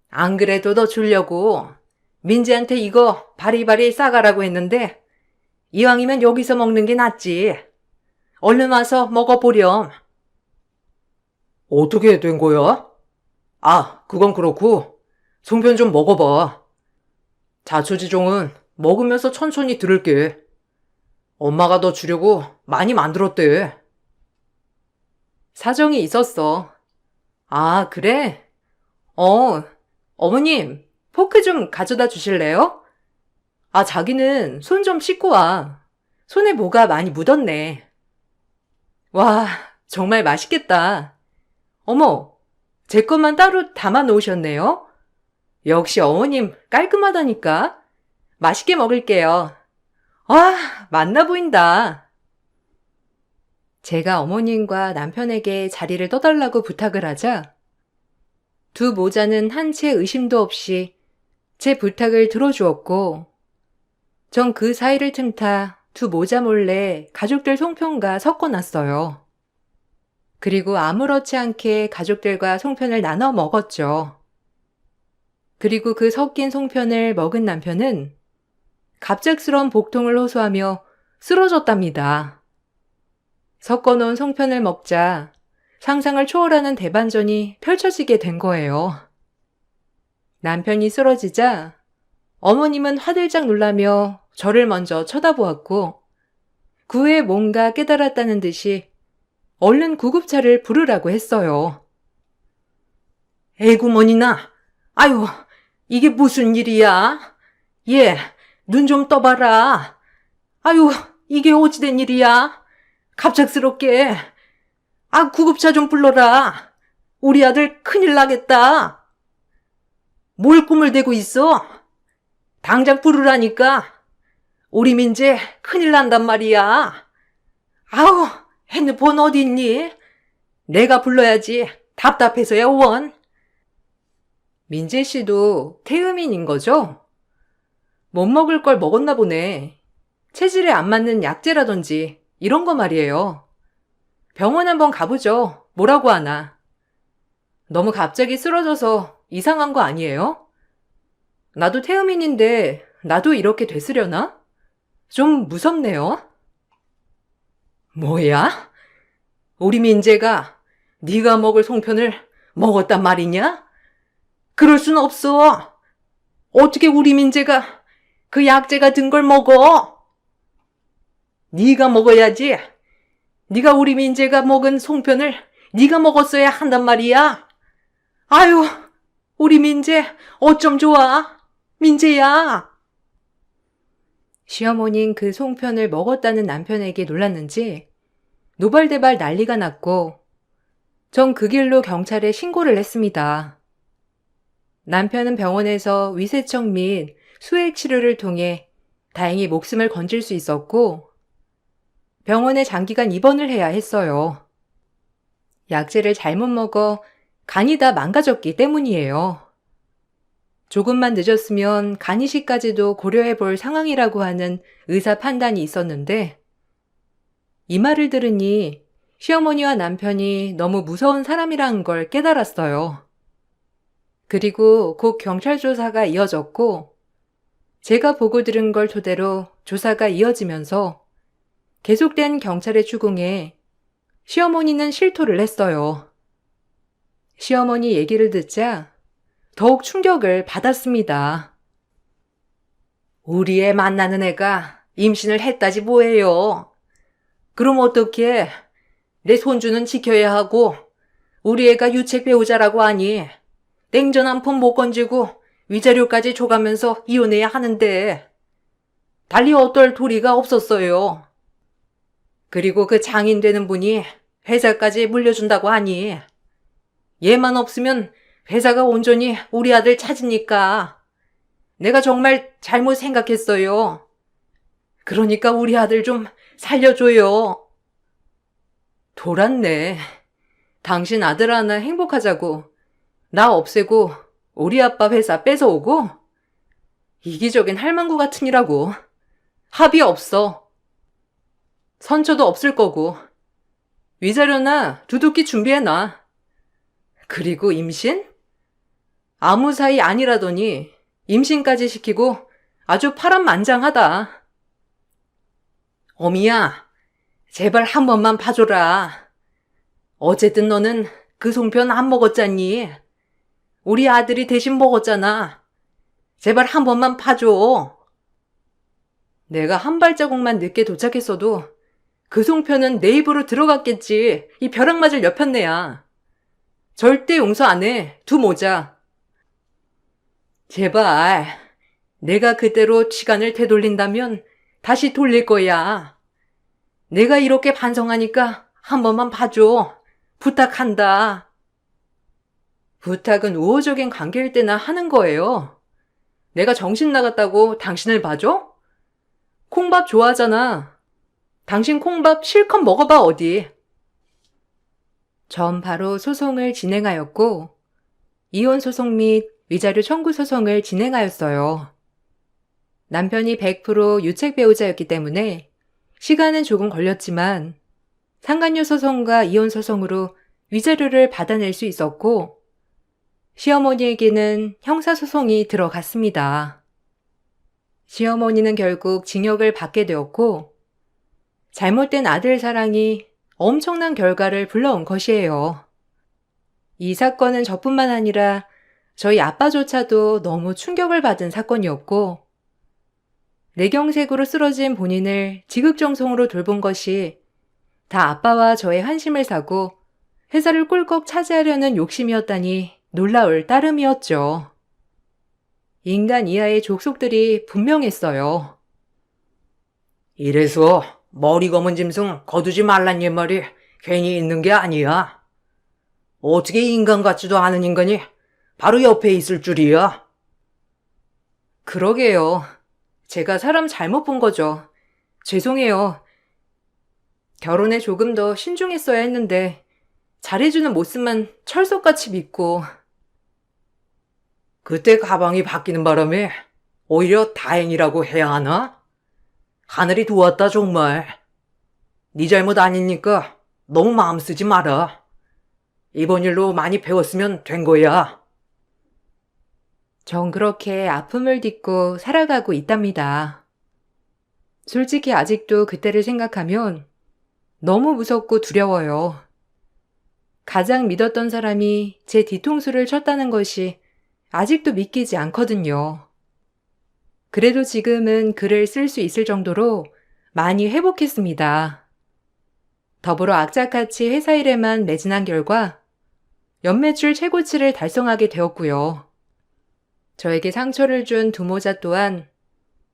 안 그래도 너 주려고 민지한테 이거 바리바리 싸가라고 했는데 이왕이면 여기서 먹는 게 낫지. 얼른 와서 먹어보렴. 어떻게 된 거야? 아, 그건 그렇고 송편 좀 먹어봐. 자초지종은 먹으면서 천천히 들을게. 엄마가 너 주려고 많이 만들었대. 사정이 있었어. 아, 그래? 어머님, 포크 좀 가져다 주실래요? 아, 자기는 손 좀 씻고 와. 손에 뭐가 많이 묻었네. 와, 정말 맛있겠다. 어머, 제 것만 따로 담아 놓으셨네요. 역시 어머님 깔끔하다니까. 맛있게 먹을게요. 와, 맛나 보인다. 제가 어머님과 남편에게 자리를 떠달라고 부탁을 하자 두 모자는 한 채 의심도 없이 제 부탁을 들어주었고 전 그 사이를 틈타 두 모자 몰래 가족들 송편과 섞어놨어요. 그리고 아무렇지 않게 가족들과 송편을 나눠 먹었죠. 그리고 그 섞인 송편을 먹은 남편은 갑작스러운 복통을 호소하며 쓰러졌답니다. 섞어놓은 송편을 먹자 상상을 초월하는 대반전이 펼쳐지게 된 거예요. 남편이 쓰러지자 어머님은 화들짝 놀라며 저를 먼저 쳐다보았고 그 후에 뭔가 깨달았다는 듯이 얼른 구급차를 부르라고 했어요. 에구머니나, 아유, 이게 무슨 일이야? 얘, 눈 좀 떠봐라. 아유, 이게 어찌된 일이야? 갑작스럽게. 아, 구급차 좀 불러라. 우리 아들 큰일 나겠다. 뭘 꿈을 대고 있어? 당장 부르라니까. 우리 민재 큰일 난단 말이야. 아우, 핸드폰 어디 있니? 내가 불러야지. 답답해서야 원. 민재 씨도 태음인인 거죠? 못 먹을 걸 먹었나 보네. 체질에 안 맞는 약재라든지 이런 거 말이에요. 병원 한번 가보죠. 뭐라고 하나. 너무 갑자기 쓰러져서 이상한 거 아니에요? 나도 태음인인데 나도 이렇게 됐으려나? 좀 무섭네요. 뭐야? 우리 민재가 네가 먹을 송편을 먹었단 말이냐? 그럴 순 없어. 어떻게 우리 민재가 그 약재가 든 걸 먹어? 네가 먹어야지. 네가 우리 민재가 먹은 송편을 네가 먹었어야 한단 말이야. 아유, 우리 민재 어쩜 좋아. 민재야. 시어머니는 그 송편을 먹었다는 남편에게 놀랐는지 노발대발 난리가 났고 전 그 길로 경찰에 신고를 했습니다. 남편은 병원에서 위세척 및 수액 치료를 통해 다행히 목숨을 건질 수 있었고 병원에 장기간 입원을 해야 했어요. 약재를 잘못 먹어 간이 다 망가졌기 때문이에요. 조금만 늦었으면 간 이식까지도 고려해 볼 상황이라고 하는 의사 판단이 있었는데 이 말을 들으니 시어머니와 남편이 너무 무서운 사람이라는 걸 깨달았어요. 그리고 곧 경찰 조사가 이어졌고, 제가 보고 들은 걸 토대로 조사가 이어지면서 계속된 경찰의 추궁에 시어머니는 실토를 했어요. 시어머니 얘기를 듣자 더욱 충격을 받았습니다. 우리 애 만나는 애가 임신을 했다지 뭐예요. 그럼 어떻게 내 손주는 지켜야 하고 우리 애가 유책 배우자라고 하니 냉전 한 푼 못 건지고 위자료까지 줘가면서 이혼해야 하는데 달리 어떨 도리가 없었어요. 그리고 그 장인 되는 분이 회사까지 물려준다고 하니 얘만 없으면 회사가 온전히 우리 아들 찾으니까 내가 정말 잘못 생각했어요. 그러니까 우리 아들 좀 살려줘요. 돌았네. 당신 아들 하나 행복하자고 나 없애고 우리 아빠 회사 뺏어오고 이기적인 할망구 같은 이라고. 합의 없어. 선처도 없을 거고 위자료나 두둑히 준비해놔. 그리고 임신? 아무 사이 아니라더니 임신까지 시키고 아주 파란만장하다. 어미야, 제발 한 번만 봐줘라. 어쨌든 너는 그 송편 안 먹었잖니. 우리 아들이 대신 먹었잖아. 제발 한 번만 봐줘. 내가 한 발자국만 늦게 도착했어도 그 송편은 내 입으로 들어갔겠지. 이 벼락 맞을 여편네야. 절대 용서 안 해. 두 모자. 제발 내가 그대로 시간을 되돌린다면 다시 돌릴 거야. 내가 이렇게 반성하니까 한 번만 봐줘. 부탁한다. 부탁은 우호적인 관계일 때나 하는 거예요. 내가 정신 나갔다고 당신을 봐줘? 콩밥 좋아하잖아. 당신 콩밥 실컷 먹어봐 어디. 전 바로 소송을 진행하였고 이혼 소송 및 위자료 청구 소송을 진행하였어요. 남편이 100% 유책 배우자였기 때문에 시간은 조금 걸렸지만 상간녀 소송과 이혼 소송으로 위자료를 받아낼 수 있었고 시어머니에게는 형사소송이 들어갔습니다. 시어머니는 결국 징역을 받게 되었고 잘못된 아들 사랑이 엄청난 결과를 불러온 것이에요. 이 사건은 저뿐만 아니라 저희 아빠조차도 너무 충격을 받은 사건이었고 뇌경색으로 쓰러진 본인을 지극정성으로 돌본 것이 다 아빠와 저의 환심을 사고 회사를 꿀꺽 차지하려는 욕심이었다니 놀라울 따름이었죠. 인간 이하의 족속들이 분명했어요. 이래서 머리 검은 짐승 거두지 말란 옛말이 괜히 있는 게 아니야. 어떻게 인간 같지도 않은 인간이 바로 옆에 있을 줄이야. 그러게요. 제가 사람 잘못 본 거죠. 죄송해요. 결혼에 조금 더 신중했어야 했는데 잘해주는 모습만 철석같이 믿고. 그때 가방이 바뀌는 바람에 오히려 다행이라고 해야 하나? 하늘이 도왔다 정말. 네 잘못 아니니까 너무 마음 쓰지 마라. 이번 일로 많이 배웠으면 된 거야. 전 그렇게 아픔을 딛고 살아가고 있답니다. 솔직히 아직도 그때를 생각하면 너무 무섭고 두려워요. 가장 믿었던 사람이 제 뒤통수를 쳤다는 것이 아직도 믿기지 않거든요. 그래도 지금은 글을 쓸 수 있을 정도로 많이 회복했습니다. 더불어 악착같이 회사 일에만 매진한 결과 연매출 최고치를 달성하게 되었고요. 저에게 상처를 준 두모자 또한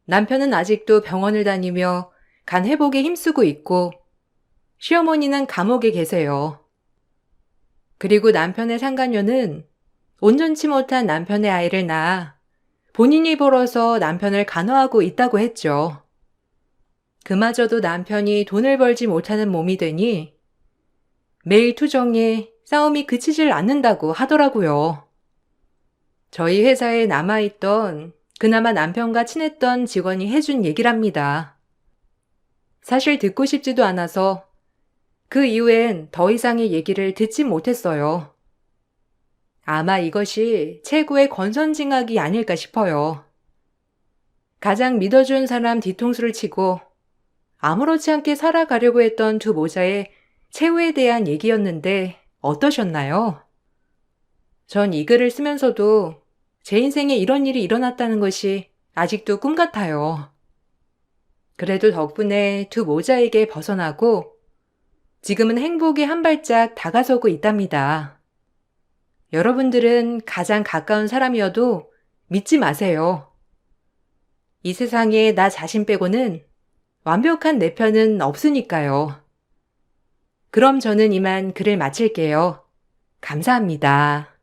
남편은 아직도 병원을 다니며 간 회복에 힘쓰고 있고 시어머니는 감옥에 계세요. 그리고 남편의 상간녀는 온전치 못한 남편의 아이를 낳아 본인이 벌어서 남편을 간호하고 있다고 했죠. 그마저도 남편이 돈을 벌지 못하는 몸이 되니 매일 투정에 싸움이 그치질 않는다고 하더라고요. 저희 회사에 남아있던 그나마 남편과 친했던 직원이 해준 얘기랍니다. 사실 듣고 싶지도 않아서 그 이후엔 더 이상의 얘기를 듣지 못했어요. 아마 이것이 최고의 권선징악이 아닐까 싶어요. 가장 믿어준 사람 뒤통수를 치고 아무렇지 않게 살아가려고 했던 두 모자의 최후에 대한 얘기였는데 어떠셨나요? 전 이 글을 쓰면서도 제 인생에 이런 일이 일어났다는 것이 아직도 꿈 같아요. 그래도 덕분에 두 모자에게 벗어나고 지금은 행복에 한 발짝 다가서고 있답니다. 여러분들은 가장 가까운 사람이어도 믿지 마세요. 이 세상에 나 자신 빼고는 완벽한 내 편은 없으니까요. 그럼 저는 이만 글을 마칠게요. 감사합니다.